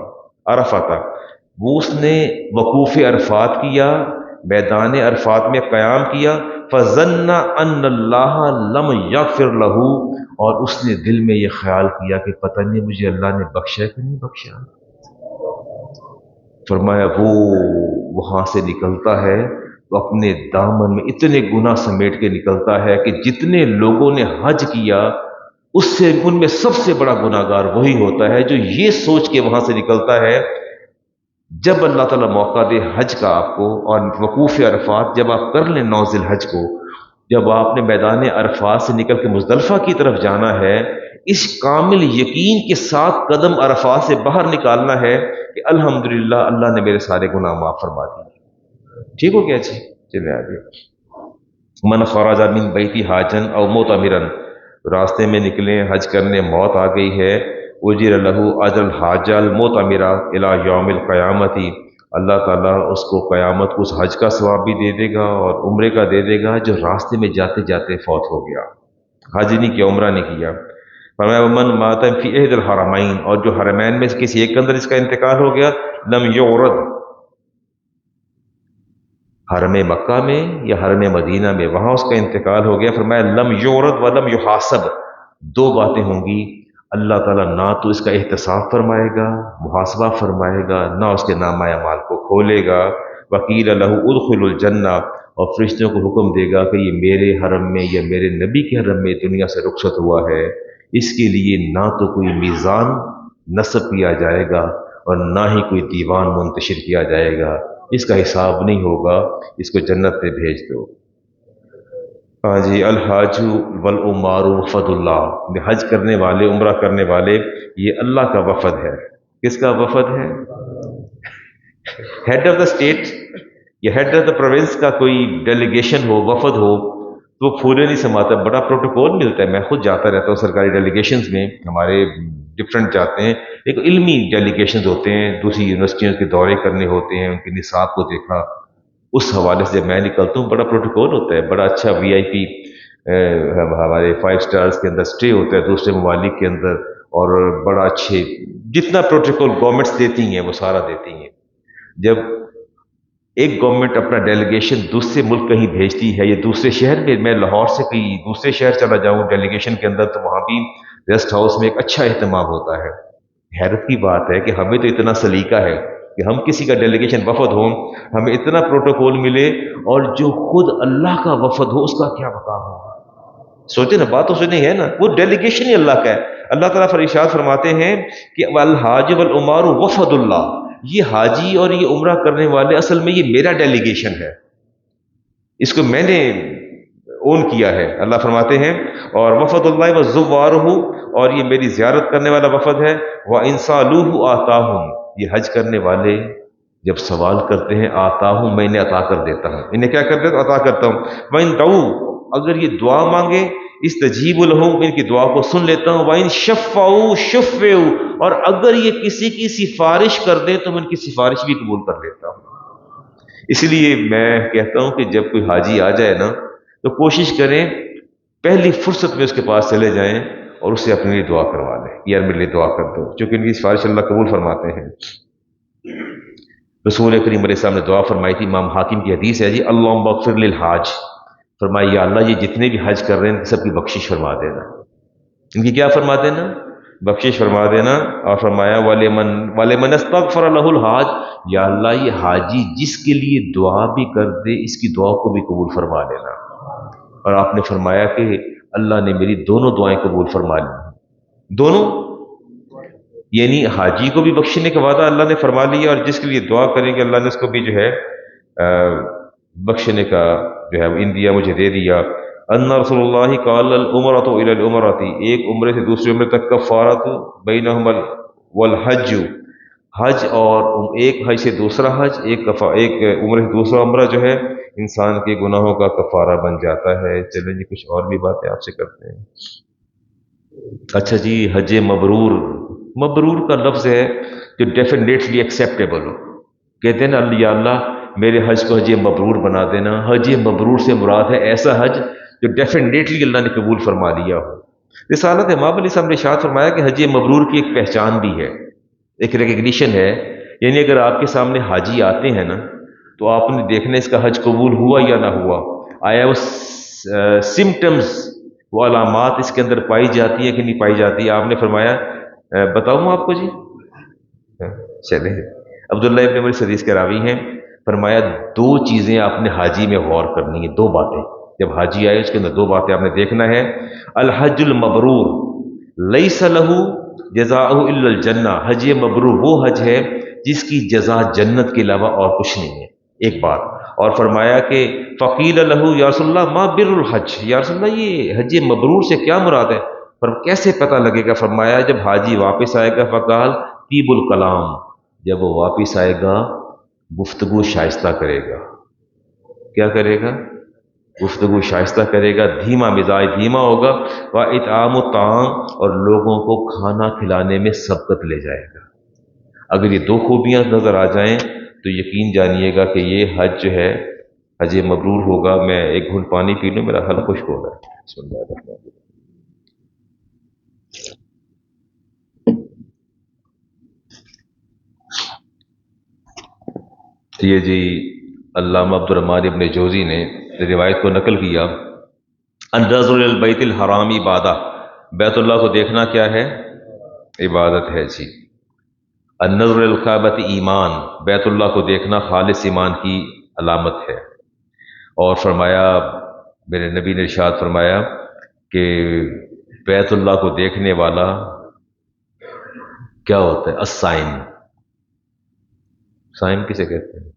عرفہ، وہ اس نے وقوف عرفات کیا، میدان عرفات میں قیام کیا. فظن ان اللہ لم یغفر له، اور اس نے دل میں یہ خیال کیا کہ پتہ نہیں مجھے اللہ نے بخشا کہ نہیں بخشا. فرمایا وہ وہاں سے نکلتا ہے تو اپنے دامن میں اتنے گناہ سمیٹ کے نکلتا ہے کہ جتنے لوگوں نے حج کیا اس سے ان میں سب سے بڑا گناہ گار وہی ہوتا ہے جو یہ سوچ کے وہاں سے نکلتا ہے. جب اللہ تعالیٰ موقع دے حج کا آپ کو، اور وقوف عرفات جب آپ کر لیں 9 ذی الحج کو، جب آپ نے میدان عرفات سے نکل کے مزدلفہ کی طرف جانا ہے، اس کامل یقین کے ساتھ قدم عرفات سے باہر نکالنا ہے کہ الحمدللہ اللہ نے میرے سارے گناہ معاف فرما دیے. ٹھیک ہو گیا جی؟ چلے آگے. من خرج من بیتی حاجن او معتمرا، راستے میں نکلے حج کرنے، موت آ گئی ہے، اجر لہ اجر الحاج المعتمرہ الی یوم القیامت، اللہ تعالیٰ اس کو قیامت کو اس حج کا ثواب بھی دے دے گا اور عمرے کا دے دے گا جو راستے میں جاتے جاتے فوت ہو گیا، حج نہیں کیا، عمرہ نہیں کیا. فرمایا من مات فی احد الحرمین، اور جو حرمین میں سے کسی ایک کے اندر اس کا انتقال ہو گیا، لم یعرض، حرم مکہ میں یا حرم مدینہ میں، وہاں اس کا انتقال ہو گیا. فرمایا لم یعرض ولم یحاسب، 2 باتیں ہوں گی، اللہ تعالیٰ نہ تو اس کا احتساب فرمائے گا، محاسبہ فرمائے گا، نہ اس کے نامہ اعمال کو کھولے گا. وکیل لہ ادخل الجنہ، اور فرشتوں کو حکم دے گا کہ یہ میرے حرم میں یا میرے نبی کے حرم میں دنیا سے رخصت ہوا ہے، اس کے لیے نہ تو کوئی میزان نصب کیا جائے گا اور نہ ہی کوئی دیوان منتشر کیا جائے گا، اس کا حساب نہیں ہوگا، اس کو جنت میں بھیج دو. ہاں جی، الحاج والعمار وفد اللہ، حج کرنے والے، عمرہ کرنے والے، یہ اللہ کا وفد ہے۔ کس کا وفد ہے؟ ہیڈ آف دا اسٹیٹ یا ہیڈ آف دا پروونس کا کوئی ڈیلیگیشن ہو، وفد ہو، تو وہ پھولے نہیں سماتا، بڑا پروٹوکول ملتا ہے۔ میں خود جاتا رہتا ہوں سرکاری ڈیلیگیشنز میں، ہمارے ڈفرینٹ جاتے ہیں، ایک علمی ڈیلیگیشنز ہوتے ہیں، دوسری یونیورسٹیوں کے دورے کرنے ہوتے ہیں، ان کے نصاب کو دیکھا، اس حوالے سے جب میں نکلتا ہوں بڑا پروٹوکول ہوتا ہے، بڑا اچھا وی آئی پی ہمارے 5 اسٹارز کے اندر اسٹے ہوتا ہے دوسرے ممالک کے اندر، اور بڑا اچھے جتنا پروٹوکول گورنمنٹس دیتی ہیں وہ سارا دیتی ہیں۔ جب ایک گورنمنٹ اپنا ڈیلیگیشن دوسرے ملک کہیں بھیجتی ہے یا دوسرے شہر میں لاہور سے کہیں دوسرے شہر چلا جاؤں ڈیلیگیشن کے اندر، تو وہاں بھی ریسٹ ہاؤس میں ایک اچھا اہتمام ہوتا ہے۔ حیرت کی بات ہے کہ ہمیں تو اتنا سلیقہ ہے کہ ہم کسی کا ڈیلیگیشن وفد ہو، ہمیں اتنا پروٹوکول ملے، اور جو خود اللہ کا وفد ہو اس کا کیا مقام ہو؟ سوچے نا، بات تو سنی ہے نا، وہ ڈیلیگیشن ہی اللہ کا ہے۔ اللہ تعالیٰ ارشاد فرماتے ہیں کہ والحاج والعمار وفد اللہ، یہ حاجی اور یہ عمرہ کرنے والے اصل میں یہ میرا ڈیلیگیشن ہے، اس کو میں نے اون کیا ہے۔ اللہ فرماتے ہیں اور وفد اللہ وزوارہ، اور یہ میری زیارت کرنے والا وفد ہے، وَإِن صَالُوهُ آتَاهُمْ، یہ حج کرنے والے جب سوال کرتے ہیں آتاہوں، میں انہیں عطا کر دیتا ہوں، انہیں کیا کر دیتا ہوں؟ عطا کرتا ہوں۔ وَإِن دعوا، اگر یہ دعا مانگے استجیب لہم، ان کی دعا کو سن لیتا ہوں۔ وَإِن شفعوا شفعوا، اور اگر یہ کسی کی سفارش کر دیں تو میں ان کی سفارش بھی قبول کر لیتا ہوں۔ اس لیے میں کہتا ہوں کہ جب کوئی حاجی آ جائے نا تو کوشش کریں پہلی فرصت میں اس کے پاس چلے جائیں اور اس سے اپنے لیے دعا کروا لیں، یار میرے لیے دعا کر دو، چونکہ ان کی سفارش اللہ قبول فرماتے ہیں۔ رسول کریم علیہ السلام نے دعا فرمائی تھی، امام حاکم کی حدیث ہے جی، اللہم اغفر للحاج، فرمایا یا اللہ یہ جتنے بھی حج کر رہے ہیں سب کی بخشش فرما دینا، ان کی کیا فرما دینا؟ بخشش فرما دینا۔ اور فرمایا وَلِمَنْ اسْتَغْفَرَ لَهُ الْحَاجِ، یا اللہ یہ حاجی جس کے لیے دعا بھی کر دے اس کی دعا کو بھی قبول فرما لینا۔ اور آپ نے فرمایا کہ اللہ نے میری دونوں دعائیں قبول فرما لی، دونوں، یعنی حاجی کو بھی بخشنے کا وعدہ اللہ نے فرما لیا، اور جس کے لیے دعا کریں گے اللہ نے اس کو بھی جو ہے بخشنے کا جو ہے ان دیا، مجھے دے دیا۔ ان رسول اللہ قال العمرۃ الی العمرۃ، ایک عمرے سے دوسری عمرے تک کفارۃ بینہم والحج، حج اور ایک حج سے دوسرا حج، ایک عمرے سے دوسرا عمرہ جو ہے انسان کے گناہوں کا کفارہ بن جاتا ہے۔ چلیں جی کچھ اور بھی باتیں آپ سے کرتے ہیں۔ اچھا جی، حج مبرور، مبرور کا لفظ ہے جو ڈیفینیٹلی ایکسیپٹیبل ہو، کہتے ہیں نا یا اللہ میرے حج کو حج مبرور بنا دینا۔ حج مبرور سے مراد ہے ایسا حج جو ڈیفینیٹلی اللہ نے قبول فرما لیا ہو۔ رسالت امام علیہ السلام نے ارشاد فرمایا کہ حج مبرور کی ایک پہچان بھی ہے، ایک ریکگنیشن ہے، یعنی اگر آپ کے سامنے حاجی آتے ہیں نا تو آپ نے دیکھنا اس کا حج قبول ہوا یا نہ ہوا، آیا وہ سمٹمز، وہ علامات اس کے اندر پائی جاتی ہیں کہ نہیں پائی جاتی ہے۔ آپ نے فرمایا بتاؤں آپ کو جی؟ چلیں، عبداللہ ابن عمر حدیث کے راوی ہیں، فرمایا دو چیزیں آپ نے حاجی میں غور کرنی ہے، دو باتیں، جب حاجی آئے اس کے اندر دو باتیں آپ نے دیکھنا ہے۔ الحج المبرور لیس لہ جزاء الا الجنہ، حج مبرور وہ حج ہے جس کی جزا جنت کے علاوہ اور کچھ نہیں ہے، ایک بات۔ اور فرمایا کہ فقیل لہ یا رسول اللہ ما بر الحج، یا رسول اللہ یہ حج مبرور سے کیا مراد ہے؟ پر کیسے پتہ لگے گا؟ فرمایا جب حاجی واپس آئے گا فقال طیب الکلام، جب وہ واپس آئے گا گفتگو شائستہ کرے گا، کیا کرے گا؟ گفتگو شائستہ کرے گا، دھیما مزاج دھیما ہوگا، وَإِطْعَامُ الطَّعَامِ، اور لوگوں کو کھانا کھلانے میں سبقت لے جائے گا۔ اگر یہ دو خوبیاں نظر آ جائیں تو یقین جانیے گا کہ یہ حج جو ہے حج مبرور ہوگا۔ میں ایک گھونٹ پانی پی لوں، میرا حلق خشک ہو رہا ہے۔ بسم اللہ الرحمن الرحیم۔ یہ جی علامہ عبد الرحمن ابن جوزی نے روایت کو نقل کیا، النظر الی البیت الحرام عبادہ، بیت اللہ کو دیکھنا کیا ہے؟ عبادت ہے جی۔ النظر الی الکعبۃ ایمان، بیت اللہ کو دیکھنا خالص ایمان کی علامت ہے۔ اور فرمایا میرے نبی نے ارشاد فرمایا کہ بیت اللہ کو دیکھنے والا کیا ہوتا ہے؟ الصائم، صائم کسے کہتے ہیں؟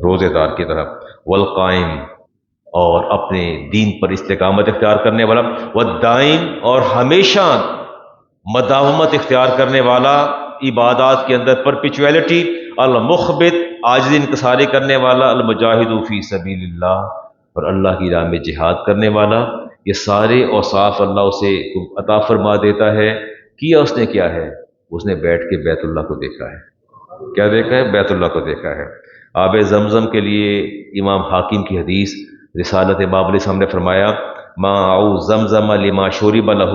روزے دار کی طرح، والقائم، اور اپنے دین پر استقامت اختیار کرنے والا، والدائم اور ہمیشہ مداومت اختیار کرنے والا عبادات کے اندر پرپیچویلٹی، المخبت عاجزی انکساری کرنے والا، المجاہد فی سبیل اللہ اور اللہ کی راہ میں جہاد کرنے والا، یہ سارے اوصاف اللہ اسے عطا فرما دیتا ہے۔ کیا اس نے کیا ہے؟ اس نے بیٹھ کے بیت اللہ کو دیکھا ہے۔ کیا دیکھا ہے؟ بیت اللہ کو دیکھا ہے۔ آب زمزم کے لیے امام حاکم کی حدیث رسالت باب علیہ السلام نے فرمایا، ماء زمزم لما شرب لہ،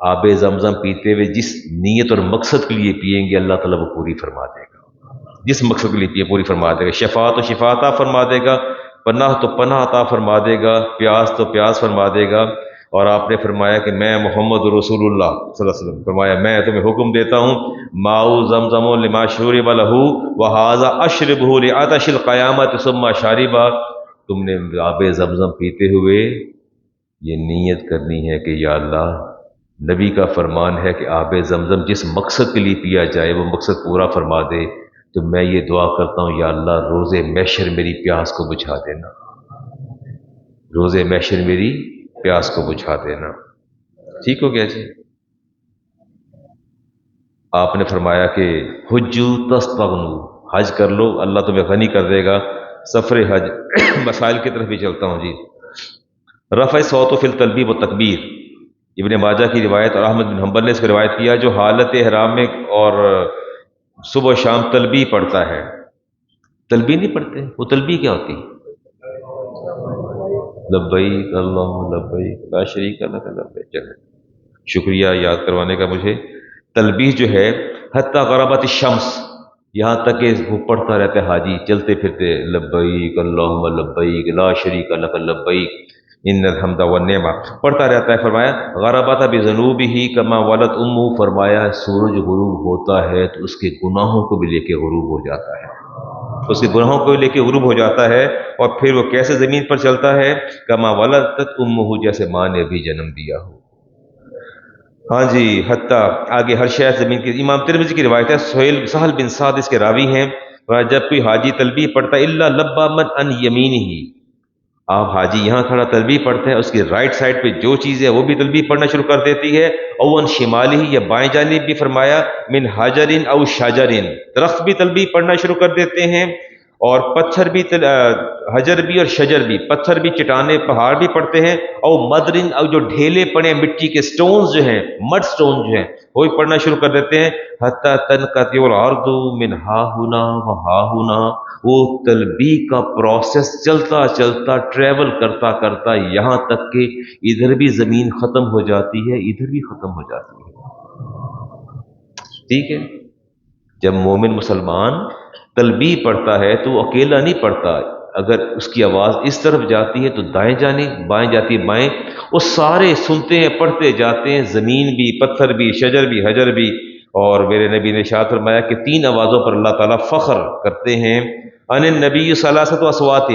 آب زمزم پیتے ہوئے جس نیت اور مقصد کے لیے پیئیں گے اللہ تعالیٰ وہ پوری فرما دے گا، جس مقصد کے لیے پیے پوری فرما دے گا، شفاعت و شفا عطا فرما دے گا، پناہ تو پناہ عطا فرما دے گا، پیاس تو پیاس فرما دے گا۔ اور آپ نے فرمایا کہ میں محمد رسول اللہ صلی اللہ علیہ وسلم فرمایا میں تمہیں حکم دیتا ہوں، ماء زمزم لما شرب لہ وہذا اشربہ لعطش القیامت ثم شاربہ، تم نے آب زمزم پیتے ہوئے یہ نیت کرنی ہے کہ یا اللہ، نبی کا فرمان ہے کہ آب زمزم جس مقصد کے لیے پیا جائے وہ مقصد پورا فرما دے، تو میں یہ دعا کرتا ہوں یا اللہ روز محشر میری پیاس کو بجھا دینا، روز محشر میری پیاس کو بجھا دینا۔ ٹھیک ہو گیا جی؟ آپ نے فرمایا کہ حجو تستغنو، حج کر لو اللہ تمہیں غنی کر دے گا۔ سفر حج مسائل کی طرف بھی چلتا ہوں جی۔ رفع صوت فی التلبیب و تکبیر، ابن ماجہ کی روایت اور احمد بن حنبل نے اس کو روایت کیا، جو حالت احرام میں اور صبح و شام تلبیہ پڑھتا ہے۔ تلبیہ نہیں پڑھتے، وہ تلبیہ کیا ہوتی؟ لبیک اللہم لبیک لا شریک لک لبیک۔ چلے شکریہ یاد کروانے کا مجھے۔ تلبیہ جو ہے حتی غربت الشمس، یہاں تک کہ وہ پڑھتا رہتا ہے حاجی چلتے پھرتے، لبیک اللہم لبیک لا شریک لک لبیک ان الحمد والنعمت پڑھتا رہتا ہے۔ فرمایا غربت بذنوبہ کما ولت امہ، فرمایا سورج غروب ہوتا ہے تو اس کے گناہوں کو بھی لے کے غروب ہو جاتا ہے، اس کے گناہوں کو لے کے غروب ہو جاتا ہے، اور پھر وہ کیسے زمین پر چلتا ہے؟ کما ولدت امہ، جیسے ماں نے بھی جنم دیا ہو۔ ہاں جی، حتیٰ آگے ہر شہر زمین کی۔ امام ترمذی کی روایت ہے، سہل بن سعد اس کے راوی ہیں، جب کوئی حاجی تلبیہ پڑھتا ہے الا لبى من عن یمینہ، آپ حاجی یہاں کھڑا تلبیہ پڑھتے ہیں، اس کی رائٹ سائڈ پہ جو چیز ہے وہ بھی تلبیہ پڑھنا شروع کر دیتی ہے، اون شمالہ، یا بائیں جانب بھی فرمایا، من حجر او شجر، درخت بھی تلبیہ پڑھنا شروع کر دیتے ہیں، اور پتھر بھی حجر بھی اور شجر بھی، پتھر بھی، چٹانیں، پہاڑ بھی پڑھتے ہیں، او مدرن، او جو ڈھیلے پڑے مٹی کے سٹونز جو ہیں، مڈ سٹون جو ہیں وہ بھی پڑھنا شروع کر دیتے ہیں، حتی تنقطع الارض من ہا ہنا و ہا ہنا، وہ تلبیہ کا پروسیس چلتا چلتا ٹریول کرتا کرتا یہاں تک کہ ادھر بھی زمین ختم ہو جاتی ہے، ادھر بھی ختم ہو جاتی ہے۔ ٹھیک ہے؟ جب مومن مسلمان تلبیہ پڑھتا ہے تو وہ اکیلا نہیں پڑھتا، اگر اس کی آواز اس طرف جاتی ہے تو دائیں جانب، بائیں جاتی ہے بائیں، وہ سارے سنتے ہیں، پڑھتے جاتے ہیں، زمین بھی، پتھر بھی، شجر بھی، حجر بھی۔ اور میرے نبی نے ارشاد فرمایا کہ 3 آوازوں پر اللہ تعالیٰ فخر کرتے ہیں، ان النبی ثلاثۃ اصوات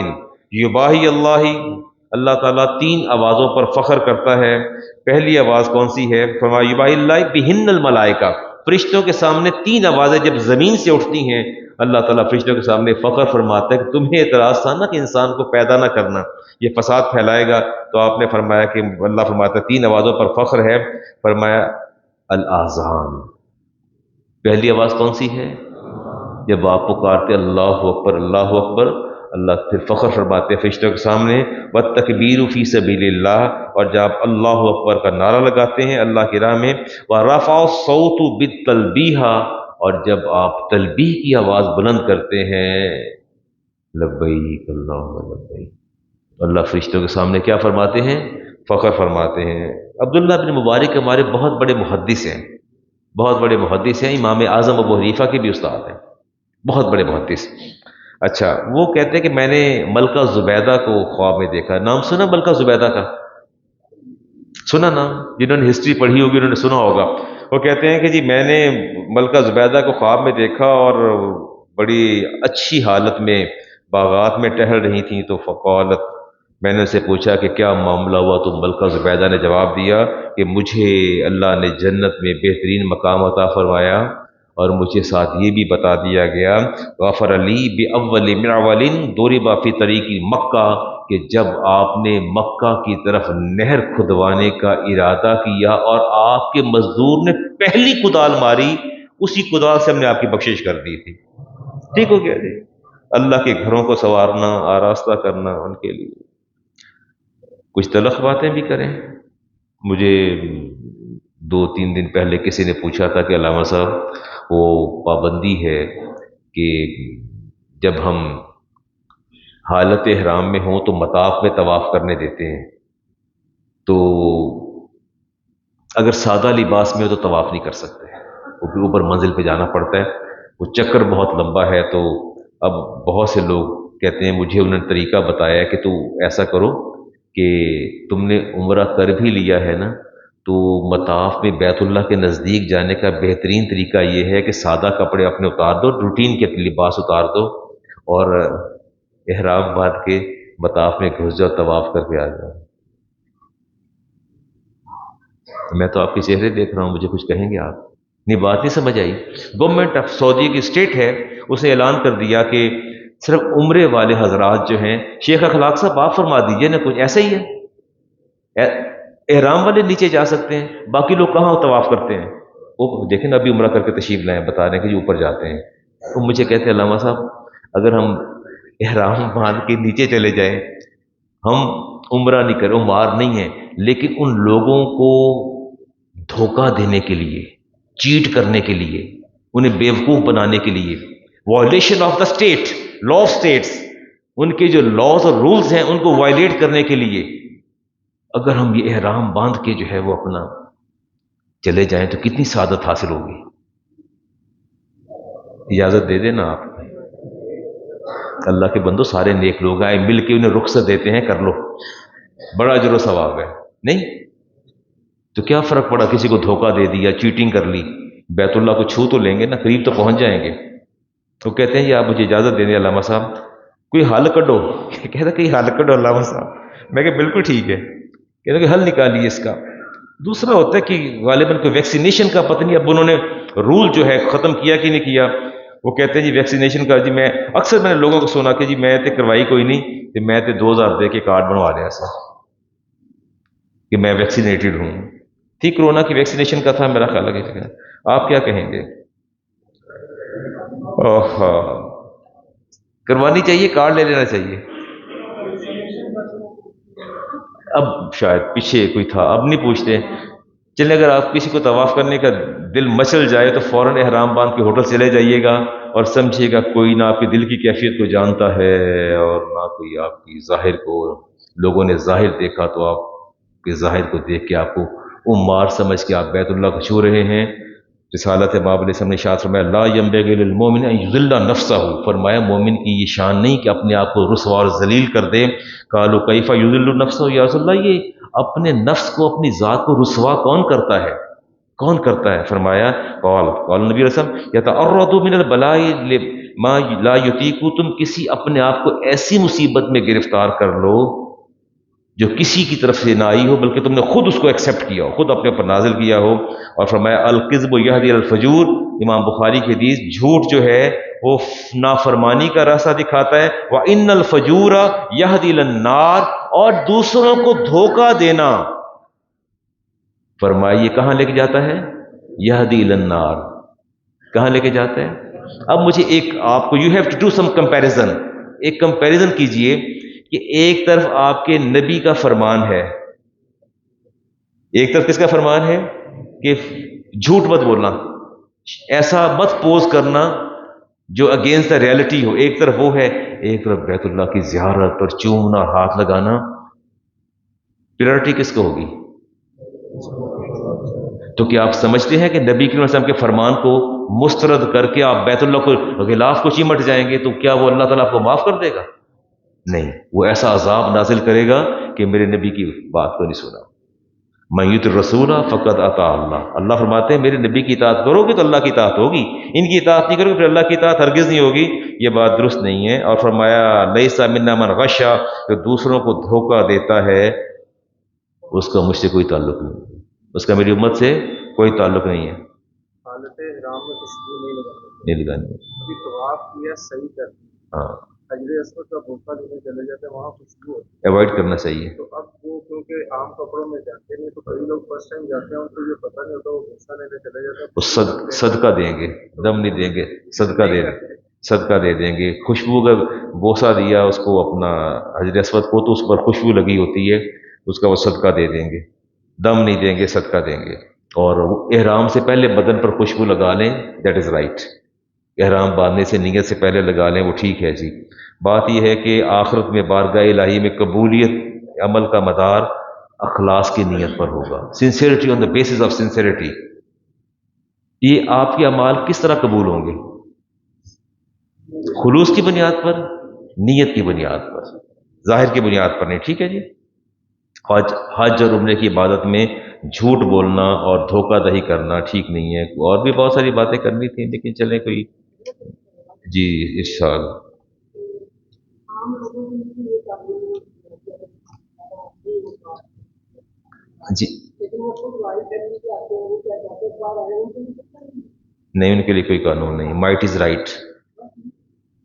یباہی اللہ تعالیٰ 3 آوازوں پر فخر کرتا ہے۔ پہلی آواز کون سی ہے؟ فرمایا یباہی اللہ بہن الملائکہ، فرشتوں کے سامنے 3 آوازیں جب زمین سے اٹھتی ہیں، اللہ تعالیٰ فرشتوں کے سامنے فخر فرماتا ہے کہ تمہیں اعتراض تھا نا کہ انسان کو پیدا نہ کرنا، یہ فساد پھیلائے گا، تو آپ نے فرمایا کہ اللہ فرماتا ہے 3 آوازوں پر فخر ہے۔ فرمایا الاذان، پہلی آواز کون سی ہے؟ جب آپ پکارتے اللہ اکبر اللہ اکبر، اللہ پھر فخر فرماتے ہیں فرشتوں کے سامنے، والتکبیر فی سبیل اللہ، اور جب آپ اللہ اکبر کا نعرہ لگاتے ہیں اللہ کی راہ میں، ورفع الصوت بالتلبیہ، اور جب آپ تلبیہ کی آواز بلند کرتے ہیں، لبیک اللہم لبیک، اللہ فرشتوں کے سامنے کیا فرماتے ہیں؟ فخر فرماتے ہیں۔ عبداللہ بن مبارک ہمارے بہت بڑے محدث ہیں، بہت بڑے محدث ہیں، امام اعظم ابو حنیفہ کے بھی استاد ہیں، بہت بڑے محدث۔ اچھا، وہ کہتے ہیں کہ میں نے ملکہ زبیدہ کو خواب میں دیکھا۔ نام سنا ملکہ زبیدہ کا؟ سنا نام؟ جنہوں نے ہسٹری پڑھی ہوگی انہوں نے سنا ہوگا۔ وہ کہتے ہیں کہ جی میں نے ملکہ زبیدہ کو خواب میں دیکھا، اور بڑی اچھی حالت میں باغات میں ٹہل رہی تھیں، تو فقالت، میں نے اسے پوچھا کہ کیا معاملہ ہوا؟ تو ملکہ زبیدہ نے جواب دیا کہ مجھے اللہ نے جنت میں بہترین مقام عطا فرمایا، اور مجھے ساتھ یہ بھی بتا دیا گیا غفر علی بأول معول ضرب فی طریق مکہ، کہ جب آپ نے مکہ کی طرف نہر کھدوانے کا ارادہ کیا اور آپ کے مزدور نے پہلی کدال ماری، اسی کدال سے ہم نے آپ کی بخشش کر دی تھی۔ ٹھیک ہو گیا جی؟ اللہ کے گھروں کو سنوارنا، آراستہ کرنا، ان کے لیے کچھ تلخ باتیں بھی کریں۔ مجھے 2-3 دن پہلے کسی نے پوچھا تھا کہ علامہ صاحب وہ پابندی ہے کہ جب ہم حالت احرام میں ہوں تو مطاف میں طواف کرنے دیتے ہیں، تو اگر سادہ لباس میں ہو تو طواف نہیں کر سکتے، وہ پھر اوپر منزل پہ جانا پڑتا ہے، وہ چکر بہت لمبا ہے۔ تو اب بہت سے لوگ کہتے ہیں، مجھے انہوں نے طریقہ بتایا کہ تو ایسا کرو کہ تم نے عمرہ کر بھی لیا ہے نا، تو مطاف میں بیت اللہ کے نزدیک جانے کا بہترین طریقہ یہ ہے کہ سادہ کپڑے اپنے اتار دو، روٹین کے لباس اتار دو، اور احرام باندھ کے مطاف میں گھس جاؤ، طواف کر کے آ جاؤ۔ میں تو آپ کے چہرے دیکھ رہا ہوں، مجھے کچھ کہیں گے آپ؟ نہیں، بات نہیں سمجھ آئی؟ گورنمنٹ آف سعودی کی اسٹیٹ ہے، اس نے اعلان کر دیا کہ صرف عمرے والے حضرات جو ہیں، شیخ اخلاق صاحب آپ فرما دیجئے نا، کچھ ایسا ہی ہے، احرام والے نیچے جا سکتے ہیں، باقی لوگ کہاں طواف کرتے ہیں؟ وہ دیکھیں نا، ابھی عمرہ کر کے تشریف لائیں، بتا رہے ہیں کہ جو اوپر جاتے ہیں۔ تو مجھے کہتے ہیں علامہ صاحب اگر ہم احرام باندھ کے نیچے چلے جائیں، ہم عمرہ نہیں کریں، مار نہیں ہیں، لیکن ان لوگوں کو دھوکہ دینے کے لیے، چیٹ کرنے کے لیے، انہیں بیوقوف بنانے کے لیے، violation of the state, law of states, ان کے جو لاز اور رولز ہیں ان کو وائلیٹ کرنے کے لیے اگر ہم یہ احرام باندھ کے جو ہے وہ اپنا چلے جائیں تو کتنی سعادت حاصل ہوگی۔ اجازت دے دینا آپ، اللہ کے بندو سارے نیک لوگ آئے مل کے انہیں رخصت دیتے ہیں، کر لو، بڑا اجر و ثواب ہے۔ نہیں تو کیا فرق پڑا، کسی کو دھوکہ دے دیا، چیٹنگ کر لی، بیت اللہ کو چھو تو لیں گے نا، قریب تو پہنچ جائیں گے۔ تو کہتے ہیں جی آپ مجھے اجازت دے دیں علامہ صاحب، کوئی حل کڈو۔ کہتا کہ حل کڈو علامہ صاحب، میں کہ بالکل ٹھیک ہے، کہتا کہ حل نکالیے اس کا۔ دوسرا ہوتا ہے کہ غالباً کوئی ویکسینیشن کا پتہ نہیں، اب انہوں نے رول جو ہے ختم کیا کہ نہیں کیا۔ وہ کہتے ہیں جی ویکسینیشن کا، جی میں اکثر میں نے لوگوں کو سنا کہ جی میں تے کروائی کوئی نہیں، کہ میں تے 2000 دے کے کارڈ بنوا لیا سا کہ میں ویکسینیٹڈ ہوں۔ تھی کرونا کی ویکسینیشن کا تھا میرا خیال ہے۔ آپ کیا کہیں گے؟ کروانی چاہیے، کارڈ لے لینا چاہیے۔ اب شاید پیچھے کوئی تھا، اب نہیں پوچھتے۔ چلے اگر آپ کسی کو طواف کرنے کا دل مچل جائے تو فوراً احرام باندھ کے ہوٹل چلے جائیے گا، اور سمجھیے گا کوئی نہ آپ کے دل کی کیفیت کو جانتا ہے اور نہ کوئی آپ کی ظاہر کو۔ لوگوں نے ظاہر دیکھا تو آپ کے ظاہر کو دیکھ کے آپ کو مار سمجھ کے آپ بیت اللہ کو چھو رہے ہیں۔ رسالت باب علیہ السلام نے ارشاد فرمایا لا ينبغي للمؤمن ان يذل نفسه، فرمایا مومن کی یہ شان نہیں کہ اپنے آپ کو رسوا اور ذلیل کر دے۔ قالوا کیف یذل نفسه یا رسول اللہ، یہ اپنے نفس کو، اپنی ذات کو رسوا کون کرتا ہے؟ کون کرتا ہے؟ فرمایا قال نبی علیہ السلام یتعرض من البلاء لما لا یطیق، تم کسی اپنے آپ کو ایسی مصیبت میں گرفتار کر لو جو کسی کی طرف سے نہ آئی ہو، بلکہ تم نے خود اس کو ایکسیپٹ کیا ہو، خود اپنے اوپر نازل کیا ہو۔ اور فرمایا الکذب یہدی الی الفجور، امام بخاری کی حدیث، جھوٹ جو ہے وہ نافرمانی کا راستہ دکھاتا ہے۔ وَإِنَّ الْفَجُورَ يَهْدِي إِلَى النَّارِ، اور دوسروں کو دھوکہ دینا، فرمایا یہ کہاں لے کے جاتا ہے؟ یہدی الی النار، کہاں لے کے جاتا ہے؟ اب مجھے ایک آپ کو، you have to do some comparison, ایک کمپیریزن کیجئے کہ ایک طرف آپ کے نبی کا فرمان ہے، ایک طرف کس کا فرمان ہے کہ جھوٹ مت بولنا، ایسا مت پوز کرنا جو اگینسٹ دا ریالٹی ہو، ایک طرف وہ ہے، ایک طرف بیت اللہ کی زیارت اور چومنا، ہاتھ لگانا، پریورٹی کس کو ہوگی؟ تو کیا آپ سمجھتے ہیں کہ نبی کریم صلی اللہ علیہ وسلم کے فرمان کو مسترد کر کے آپ بیت اللہ کو غلاف کو چمٹ جائیں گے تو کیا وہ اللہ تعالیٰ آپ کو معاف کر دے گا؟ نہیں، وہ ایسا عذاب نازل کرے گا کہ میرے نبی کی بات کو نہیں سنا۔ من یطع الرسول فقد اطاع اللہ، اللہ فرماتے ہیں میرے نبی کی اطاعت کرو گے تو اللہ کی اطاعت ہوگی، ان کی اطاعت نہیں کرو گے پھر اللہ کی اطاعت ہرگز نہیں ہوگی۔ یہ بات درست نہیں ہے۔ اور فرمایا لیس منا من غش، جو دوسروں کو دھوکہ دیتا ہے اس کا مجھ سے کوئی تعلق نہیں، اس کا میری امت سے کوئی تعلق نہیں ہے۔ حالت احرام میں خوشبو نہیں لگانی نہیں چاہیے. لگانی. ابھی طواف کیا صحیح کر ہاں، حجر اسود کا بوسہ دینے چلے جاتے ہیں وہاں خوشبو ہوتی ہے. اوائڈ کرنا چاہیے. تو اب وہ کیونکہ عام کپڑوں میں جاتے نہیں تو کئی لوگ فرسٹ ٹائم جاتے ہیں ان کو یہ پتہ نہیں ہوتا وہ بوسہ لینے چلے جاتے ہیں وہ خوشبو لگتے ہیں صدقہ دیں گے، دم نہیں دیں گے، صدقہ نہیں دے کرتے. صدقہ دے دیں گے. خوشبو کا بوسہ دیا اس کو اپنا حجر اسود کو تو اس پر خوشبو لگی ہوتی ہے، اس کا وہ صدقہ دے دیں گے. دم نہیں دیں گے، صدقہ دیں گے. اور وہ احرام سے پہلے بدن پر خوشبو لگا لیں، دیٹ از رائٹ. احرام باندھنے سے نیت سے پہلے لگا لیں، وہ ٹھیک ہے جی. بات یہ ہے کہ آخرت میں بارگاہ الہی میں قبولیت عمل کا مدار اخلاص کی نیت پر ہوگا. Sincerity on the basis of sincerity. یہ آپ کے اعمال کس طرح قبول ہوں گے؟ خلوص کی بنیاد پر، نیت کی بنیاد پر، ظاہر کی بنیاد پر نہیں. ٹھیک ہے جی. حج اور عمرے کی عبادت میں جھوٹ بولنا اور دھوکہ دہی کرنا ٹھیک نہیں ہے. اور بھی بہت ساری باتیں کرنی تھیں لیکن چلیں کوئی. جی ارشاد. جی نہیں، ان کے لیے کوئی قانون نہیں. Might is right.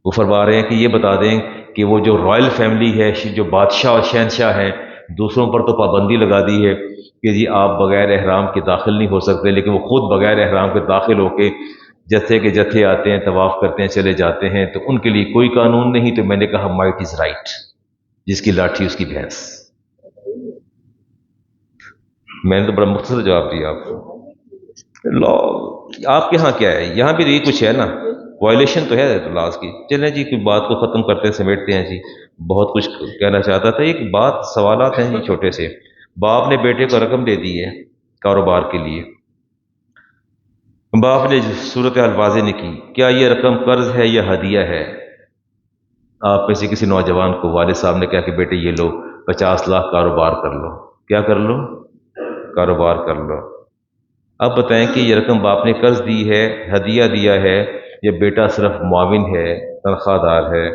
وہ فرما رہے ہیں کہ یہ بتا دیں کہ وہ جو رائل فیملی ہے، جو بادشاہ اور شہنشاہ ہیں، دوسروں پر تو پابندی لگا دی ہے کہ جی آپ بغیر احرام کے داخل نہیں ہو سکتے، لیکن وہ خود بغیر احرام کے داخل ہو کے جتھے کے جتھے آتے ہیں، طواف کرتے ہیں، چلے جاتے ہیں. تو ان کے لیے کوئی قانون نہیں. تو میں نے کہا مائٹ از رائٹ. جس کی لاٹھی اس کی بھینس. میں نے تو بڑا مختصر جواب دیا آپ کو. لا آپ کے ہاں کیا ہے؟ یہاں بھی تو یہ کچھ ہے نا، وائلیشن تو ہے لاس کی. چلیں جی کوئی بات کو ختم کرتے ہیں، سمیٹتے ہیں جی. بہت کچھ کہنا چاہتا تھا. ایک بات، سوالات ہیں جی چھوٹے سے. باپ نے بیٹے کو رقم دے دی ہے کاروبار کے لیے. باپ نے صورتحال واضح نہیں کی. کیا یہ رقم قرض ہے یا ہدیہ ہے؟ آپ میں سے کسی نوجوان کو والد صاحب نے کہا کہ بیٹے یہ لو 50 لاکھ کاروبار کر لو. کیا کر لو؟ کاروبار کر لو. اب بتائیں کہ یہ رقم باپ نے قرض دی ہے، ہدیہ دیا ہے، یا بیٹا صرف معاون ہے، تنخواہ دار ہے؟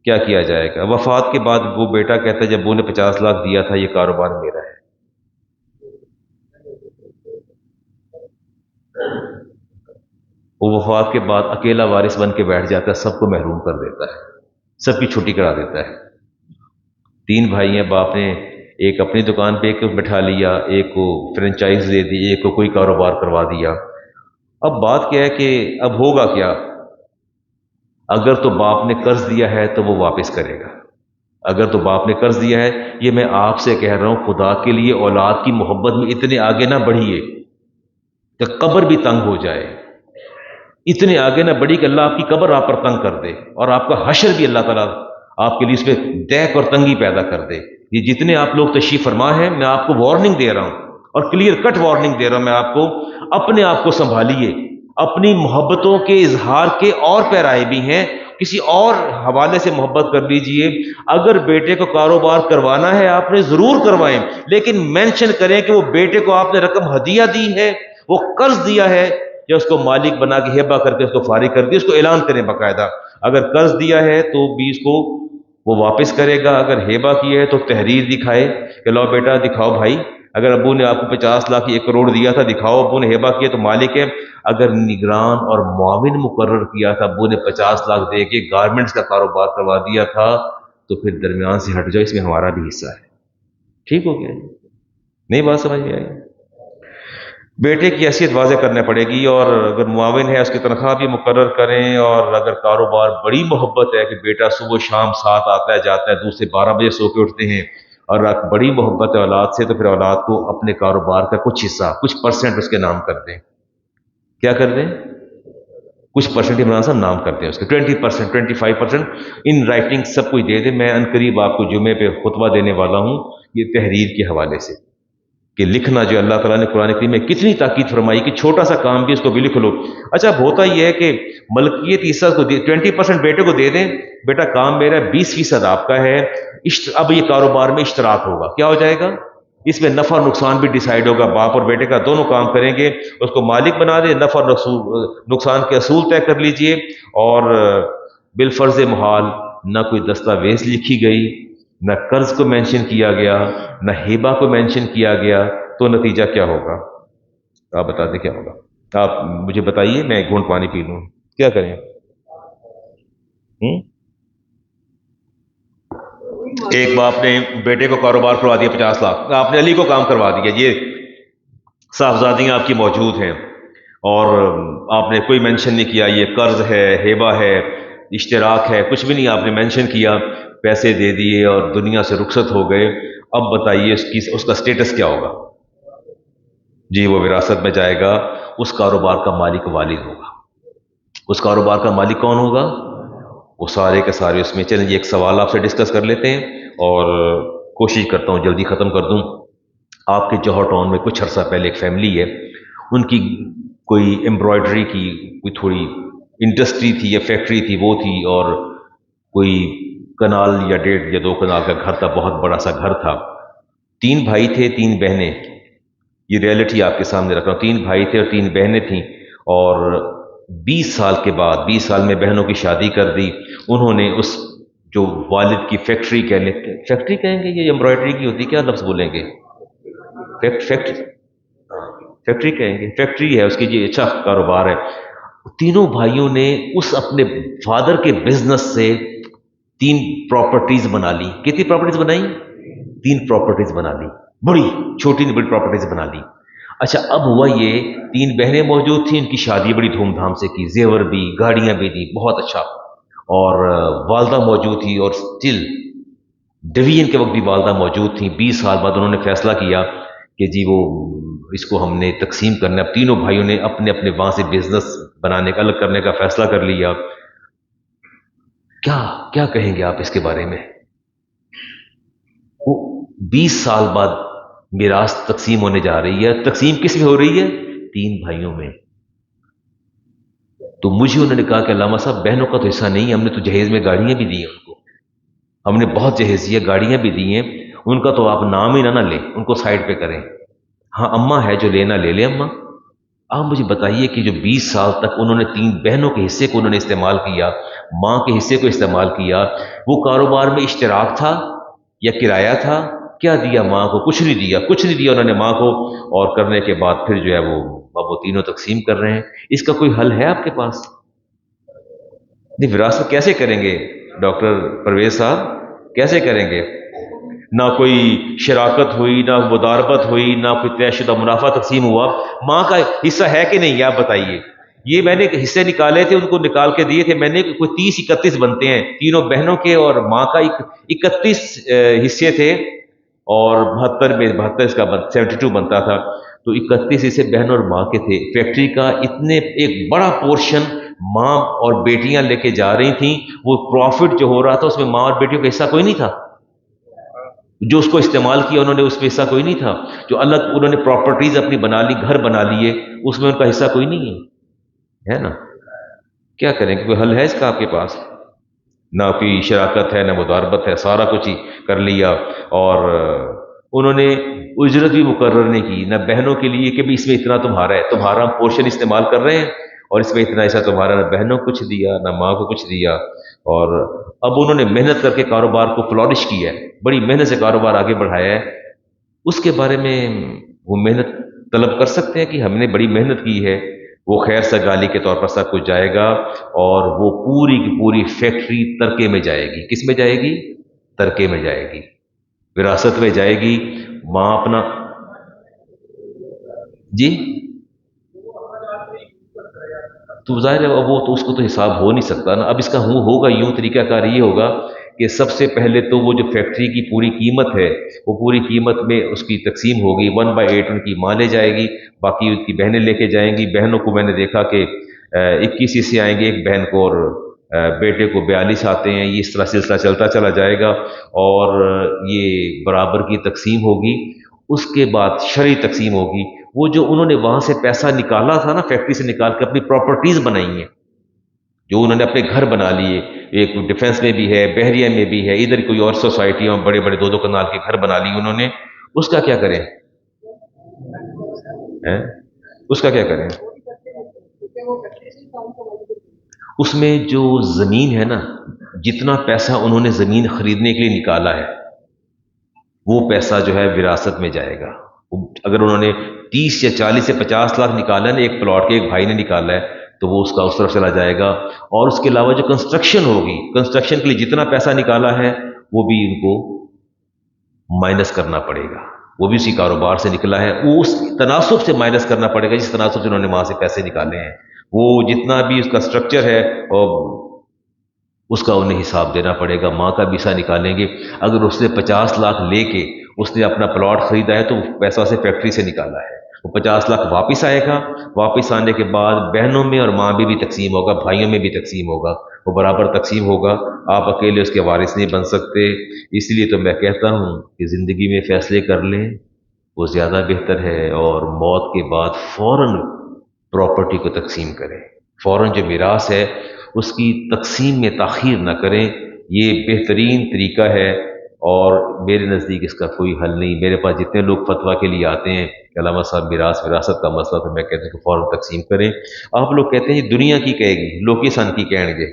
کیا کیا جائے گا؟ وفات کے بعد وہ بیٹا کہتا ہے جب ابو نے 50 لاکھ دیا تھا یہ کاروبار میرا ہے. وہ وفات کے بعد اکیلا وارث بن کے بیٹھ جاتا ہے، سب کو محروم کر دیتا ہے، سب کی چھٹی کرا دیتا ہے. 3 بھائی ہیں، باپ نے ایک اپنی دکان پہ ایک کو بٹھا لیا، ایک کو فرنچائز دے دی، ایک کو کوئی کاروبار کروا دیا. اب بات کیا ہے کہ اب ہوگا کیا؟ اگر تو باپ نے قرض دیا ہے تو وہ واپس کرے گا. اگر تو باپ نے قرض دیا ہے، یہ میں آپ سے کہہ رہا ہوں، خدا کے لیے اولاد کی محبت میں اتنے آگے نہ بڑھیے کہ قبر بھی تنگ ہو جائے. اتنے آگے نہ بڑھی کہ اللہ آپ کی قبر آپ پر تنگ کر دے، اور آپ کا حشر بھی اللہ تعالیٰ آپ کے لیے اس پہ دیکھ اور تنگی پیدا کر دے. یہ جتنے آپ لوگ تشریف فرما ہیں، میں آپ کو وارننگ دے رہا ہوں، اور کلیئر کٹ وارننگ دے رہا ہوں میں آپ کو. اپنے آپ کو سنبھالیے. اپنی محبتوں کے اظہار کے اور پیرائے بھی ہیں، کسی اور حوالے سے محبت کر لیجئے. اگر بیٹے کو کاروبار کروانا ہے آپ نے ضرور کروائیں، لیکن مینشن کریں کہ وہ بیٹے کو آپ نے رقم ہدیہ دی ہے، وہ قرض دیا ہے، یا اس کو مالک بنا کے ہیبا کر کے اس کو فارغ کر دیا. اس کو اعلان کریں باقاعدہ. اگر قرض دیا ہے تو بھی اس کو وہ واپس کرے گا. اگر ہیبا کی ہے تو تحریر دکھائے کہ لو بیٹا دکھاؤ بھائی، اگر ابو نے آپ کو 50 لاکھ 1 کروڑ دیا تھا دکھاؤ، ابو نے ہیبا کیا تو مالک ہے. اگر نگران اور معاون مقرر کیا تھا، ابو نے 50 لاکھ دے کے گارمنٹس کا کاروبار کروا دیا تھا، تو پھر درمیان سے ہٹ جاؤ، اس میں ہمارا بھی حصہ ہے. ٹھیک ہو گیا؟ نہیں بات سمجھ میں آئی؟ بیٹے کی حیثیت واضح کرنا پڑے گی، اور اگر معاون ہے اس کی تنخواہ بھی مقرر کریں. اور اگر کاروبار بڑی محبت ہے کہ بیٹا صبح شام ساتھ آتا ہے جاتا ہے، دوسرے 12 بجے سو کے اٹھتے ہیں، اور بڑی محبت ہے اولاد سے، تو پھر اولاد کو اپنے کاروبار کا کچھ حصہ، کچھ پرسنٹ اس کے نام کر دیں. کیا کر دیں؟ کچھ پرسنٹ عمران صاحب نام کرتے ہیں اس کے، 20%، 25% ان رائٹنگ سب کچھ دے دیں. میں عنقریب آپ کو جمعے پہ خطبہ دینے والا ہوں یہ تحریر کے حوالے سے، کہ لکھنا جو اللہ تعالیٰ نے قرآن کریم میں کتنی تاکید فرمائی کہ چھوٹا سا کام بھی اس کو بھی لکھ لو. اچھا اب ہوتا یہ ہے کہ ملکیت حصہ کو 20% بیٹے کو دے دیں، بیٹا کام میرا 20% آپ کا ہے. اب یہ کاروبار میں اشتراک ہوگا. کیا ہو جائے گا؟ اس میں نفع نقصان بھی ڈیسائیڈ ہوگا. باپ اور بیٹے کا دونوں کام کریں گے. اس کو مالک بنا دیں، نفع نقصان کے اصول طے کر لیجئے. اور بالفرض محال نہ کوئی دستاویز لکھی گئی، نہ قرض کو مینشن کیا گیا، نہ ہیبا کو مینشن کیا گیا، تو نتیجہ کیا ہوگا؟ آپ بتا دیں کیا ہوگا؟ آپ مجھے بتائیے، میں ایک گھونٹ پانی پی لوں، کیا کریں؟ ایک باپ نے بیٹے کو کاروبار کروا دیا 50 لاکھ، آپ نے علی کو کام کروا دیا، یہ صاحبزادیاں آپ کی موجود ہیں، اور آپ نے کوئی مینشن نہیں کیا یہ قرض ہے، ہیبہ ہے، اشتراک ہے، کچھ بھی نہیں آپ نے مینشن کیا، پیسے دے دیے اور دنیا سے رخصت ہو گئے۔ اب بتائیے اس کا سٹیٹس کیا ہوگا؟ جی وہ وراثت میں جائے گا، اس کاروبار کا مالک والد ہوگا۔ اس کاروبار کا مالک کون ہوگا؟ وہ سارے کے سارے اس میں۔ چلیں، یہ ایک سوال آپ سے ڈسکس کر لیتے ہیں اور کوشش کرتا ہوں جلدی ختم کر دوں۔ آپ کے جوہر ٹاؤن میں کچھ عرصہ پہلے ایک فیملی ہے، ان کی کوئی امبرائڈری کی کوئی تھوڑی انڈسٹری تھی یا فیکٹری تھی، وہ تھی، اور کوئی کنال یا 1.5 یا 2 کنال کا گھر تھا، بہت بڑا سا گھر تھا۔ 3 بھائی تھے، 3 بہنیں، یہ ریئلٹی آپ کے سامنے رکھ رہا ہوں۔ 3 بھائی تھے اور 3 بہنیں تھیں، اور 20 سال کے بعد، 20 سال میں بہنوں کی شادی کر دی۔ انہوں نے اس جو والد کی فیکٹری فیکٹری کہیں گے، یہ امبرائڈری کی ہوتی، کیا لفظ بولیں گے؟ فیکٹری کہیں گے، فیکٹری ہے اس کی جی، اچھا کاروبار ہے۔ تینوں بھائیوں نے اس اپنے فادر کے بزنس سے 3 پراپرٹیز بنا لی۔ کتنی پراپرٹیز بنائی؟ 3 پراپرٹیز بنا لی، بڑی چھوٹی نہیں، بڑی پراپرٹیز بنا لی۔ اچھا، اب ہوا یہ 3 بہنیں موجود تھیں، ان کی شادی بڑی دھوم دھام سے کی، زیور بھی، گاڑیاں بھی دی، بہت اچھا، اور والدہ موجود تھی، اور اسٹل ڈویژن کے وقت بھی والدہ موجود تھیں۔ 20 سال بعد انہوں نے فیصلہ کیا کہ جی وہ اس کو ہم نے تقسیم کرنا ہے۔ اب تینوں بھائیوں نے اپنے اپنے وہاں سے بزنس بنانے کا، الگ کرنے کا فیصلہ کر لیا۔ کیا کہیں گے آپ اس کے بارے میں؟ وہ 20 سال بعد میراث تقسیم ہونے جا رہی ہے، تقسیم کس میں ہو رہی ہے؟ 3 بھائیوں میں۔ تو مجھے انہوں نے کہا کہ علامہ صاحب، بہنوں کا تو حصہ نہیں ہے، ہم نے تو جہیز میں گاڑیاں بھی دی ہیں ان کو، ہم نے بہت جہیزیہ گاڑیاں بھی دی ہیں، ان کا تو آپ نام ہی نہ لیں، ان کو سائڈ پہ کریں۔ ہاں اماں ہے، جو لینا لے لیں اماں۔ آپ مجھے بتائیے کہ جو 20 سال تک انہوں نے 3 بہنوں کے حصے کو انہوں نے استعمال کیا، ماں کے حصے کو استعمال کیا، وہ کاروبار میں اشتراک تھا یا کرایہ تھا؟ کیا دیا ماں کو؟ کچھ نہیں دیا، کچھ نہیں دیا انہوں نے ماں کو، اور کرنے کے بعد پھر جو ہے وہ تینوں تقسیم کر رہے ہیں۔ اس کا کوئی حل ہے آپ کے پاس؟ نہیں، وراثت کیسے کریں گے ڈاکٹر پرویز صاحب، کیسے کریں گے؟ نہ کوئی شراکت ہوئی، نہ مداربت ہوئی، نہ کوئی طے شدہ منافع تقسیم ہوا۔ ماں کا حصہ ہے کہ نہیں، آپ بتائیے۔ یہ میں نے حصے نکالے تھے، ان کو نکال کے دیے تھے میں نے، کوئی 30-31 بنتے ہیں، تینوں بہنوں کے اور ماں کا 31 حصے تھے، اور 72 اس کا 72 بنتا تھا، تو 31 حصے بہنوں اور ماں کے تھے۔ فیکٹری کا ایک بڑا پورشن ماں اور بیٹیاں لے کے جا رہی تھیں، وہ پروفٹ جو ہو رہا تھا اس میں ماں اور بیٹیوں کا حصہ کوئی نہیں تھا، جو اس کو استعمال کیا انہوں نے اس میں حصہ کوئی نہیں تھا، جو الگ انہوں نے پراپرٹیز اپنی بنا لی، گھر بنا لیے، اس میں ان کا حصہ کوئی نہیں ہے نا؟ کیا کریں کہ کوئی حل ہے اس کا آپ کے پاس؟ نہ کوئی شراکت ہے، نہ مداربت ہے، سارا کچھ ہی کر لیا، اور انہوں نے اجرت بھی مقرر نہیں کی، نہ بہنوں کے لیے کہ بھی اس میں اتنا تمہارا ہے، تمہارا پورشن استعمال کر رہے ہیں، اور اس میں اتنا ایسا تمہارا، نہ بہنوں کو کچھ دیا، نہ ماں کو کچھ دیا۔ اور اب انہوں نے محنت کر کے کاروبار کو فلورش کیا ہے، بڑی محنت سے کاروبار آگے بڑھایا ہے، اس کے بارے میں وہ محنت طلب کر سکتے ہیں کہ ہم نے بڑی محنت کی ہے، وہ خیر سگالی کے طور پر سب کچھ جائے گا، اور وہ پوری کی پوری فیکٹری ترکے میں جائے گی۔ کس میں جائے گی؟ ترکے میں جائے گی، وراثت میں جائے گی۔ ماں اپنا، جی تو ظاہر ہے وہ تو اس کو تو حساب ہو نہیں سکتا نا۔ اب اس کا ہوگا یوں، طریقہ کار یہ ہوگا کہ سب سے پہلے تو وہ جو فیکٹری کی پوری قیمت ہے، وہ پوری قیمت میں اس کی تقسیم ہوگی، 1/8 ان کی ماں لے جائے گی، باقی ان کی بہنیں لے کے جائیں گی۔ بہنوں کو میں نے دیکھا کہ 21 حصے آئیں گے ایک بہن کو، اور بیٹے کو 42 آتے ہیں، یہ اس طرح سلسلہ چلتا چلا جائے گا، اور یہ برابر کی تقسیم ہوگی۔ اس کے بعد شرعی تقسیم ہوگی۔ وہ جو انہوں نے وہاں سے پیسہ نکالا تھا نا، فیکٹری سے نکال کے اپنی پراپرٹیز بنائی ہیں، جو انہوں نے اپنے گھر بنا لیے، ایک ڈیفنس میں بھی ہے، بحریہ میں بھی ہے، ادھر کوئی اور سوسائٹیوں بڑے بڑے 2-2 کنال کے گھر بنا لیے انہوں نے، اس کا کیا کریں؟ اس کا کیا کریں؟ اس میں جو زمین ہے نا، جتنا پیسہ انہوں نے زمین خریدنے کے لیے نکالا ہے، وہ پیسہ جو ہے وراثت میں جائے گا، اگر انہوں نے 30 یا 40 سے 50 لاکھ نکالا ہے نا ایک پلاٹ کے، ایک بھائی نے نکالا ہے، تو وہ اس کا اس طرف چلا جائے گا. اور اس کے علاوہ جو کنسٹرکشن ہوگی، کنسٹرکشن کے لیے جتنا پیسہ نکالا ہے وہ بھی ان کو مائنس کرنا پڑے گا. وہ بھی اسی کاروبار سے نکلا ہے، وہ اس تناسب سے مائنس کرنا پڑے گا جس تناسب سے انہوں نے وہاں سے پیسے نکالے ہیں. وہ جتنا بھی اس کا سٹرکچر ہے اور اس کا انہیں حساب دینا پڑے گا. ماں کا بھی حصہ نکالیں گے. اگر اس نے 50 لاکھ لے کے اس نے اپنا پلاٹ خریدا ہے تو پیسہ اسے فیکٹری سے نکالا ہے، وہ 50 لاکھ واپس آئے گا. واپس آنے کے بعد بہنوں میں اور ماں میں بھی تقسیم ہوگا، بھائیوں میں بھی تقسیم ہوگا، وہ برابر تقسیم ہوگا. آپ اکیلے اس کے وارث نہیں بن سکتے. اس لیے تو میں کہتا ہوں کہ زندگی میں فیصلے کر لیں وہ زیادہ بہتر ہے، اور موت کے بعد فوراً پراپرٹی کو تقسیم کریں. فوراً جو میراث ہے اس کی تقسیم میں تاخیر نہ کریں. یہ بہترین طریقہ ہے، اور میرے نزدیک اس کا کوئی حل نہیں. میرے پاس جتنے لوگ فتویٰ کے لیے آتے ہیں کہ علامہ صاحب میراث وراثت کا مسئلہ، تو میں کہتا ہوں کہ فوراً تقسیم کریں. آپ لوگ کہتے ہیں یہ دنیا کی کہے گی، لوگ کس ان کی کہیں گے؟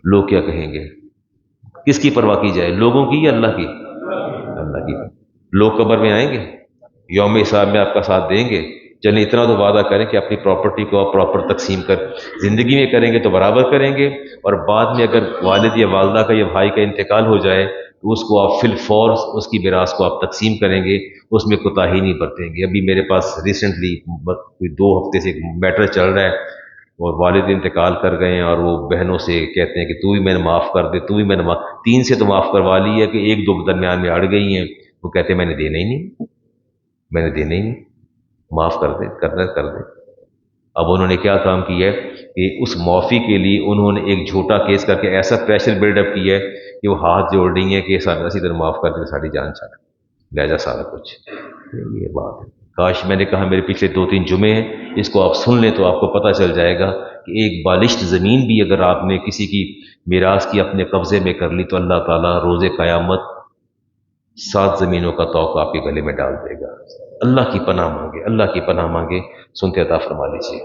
لوگ کیا کہیں گے؟ کس کی پرواہ کی جائے، لوگوں کی یا اللہ کی؟ اللہ کی. لوگ قبر میں آئیں گے، یوم حساب میں آپ کا ساتھ دیں گے؟ چلیں اتنا تو وعدہ کریں کہ اپنی پراپرٹی کو آپ پراپر تقسیم کر زندگی میں کریں گے تو برابر کریں گے، اور بعد میں اگر والد یا والدہ کا یا بھائی کا انتقال ہو جائے تو اس کو آپ فی الفور اس کی میراث کو آپ تقسیم کریں گے، اس میں کوتاہی نہیں برتیں گے. ابھی میرے پاس ریسنٹلی کوئی 2 ہفتے سے ایک میٹر چل رہا ہے، اور والد انتقال کر گئے ہیں، اور وہ بہنوں سے کہتے ہیں کہ تو بھی میں نے معاف کر دے، تو بھی میں نے 3 سے تو معاف کروا لی ہے کہ 1 2 درمیان میں اڑ گئی ہیں. وہ کہتے ہیں میں نے دینا ہی نہیں، میں نے دینا ہی نہیں، معاف کر دے، کرنا کر دے. اب انہوں نے کیا کام کیا ہے کہ اس معافی کے لیے انہوں نے ایک جھوٹا کیس کر کے ایسا پریشر بلڈ اپ کیا ہے کہ وہ ہاتھ جوڑ رہی ہیں کہ اسی طرح معاف کر دے، ساری جان چھڑ لے جا سارا کچھ. یہ بات ہے. کاش میں نے کہا میرے پچھلے 2 3 جمعے ہیں، اس کو آپ سن لیں تو آپ کو پتہ چل جائے گا کہ ایک بالشت زمین بھی اگر آپ نے کسی کی میراث کی اپنے قبضے میں کر لی تو اللہ تعالیٰ روز قیامت 7 زمینوں کا توقع آپ کے گلے میں ڈال دے گا. اللہ کی پناہ مانگے، اللہ کی پناہ مانگے. سنتے عطا فرما لیجیے.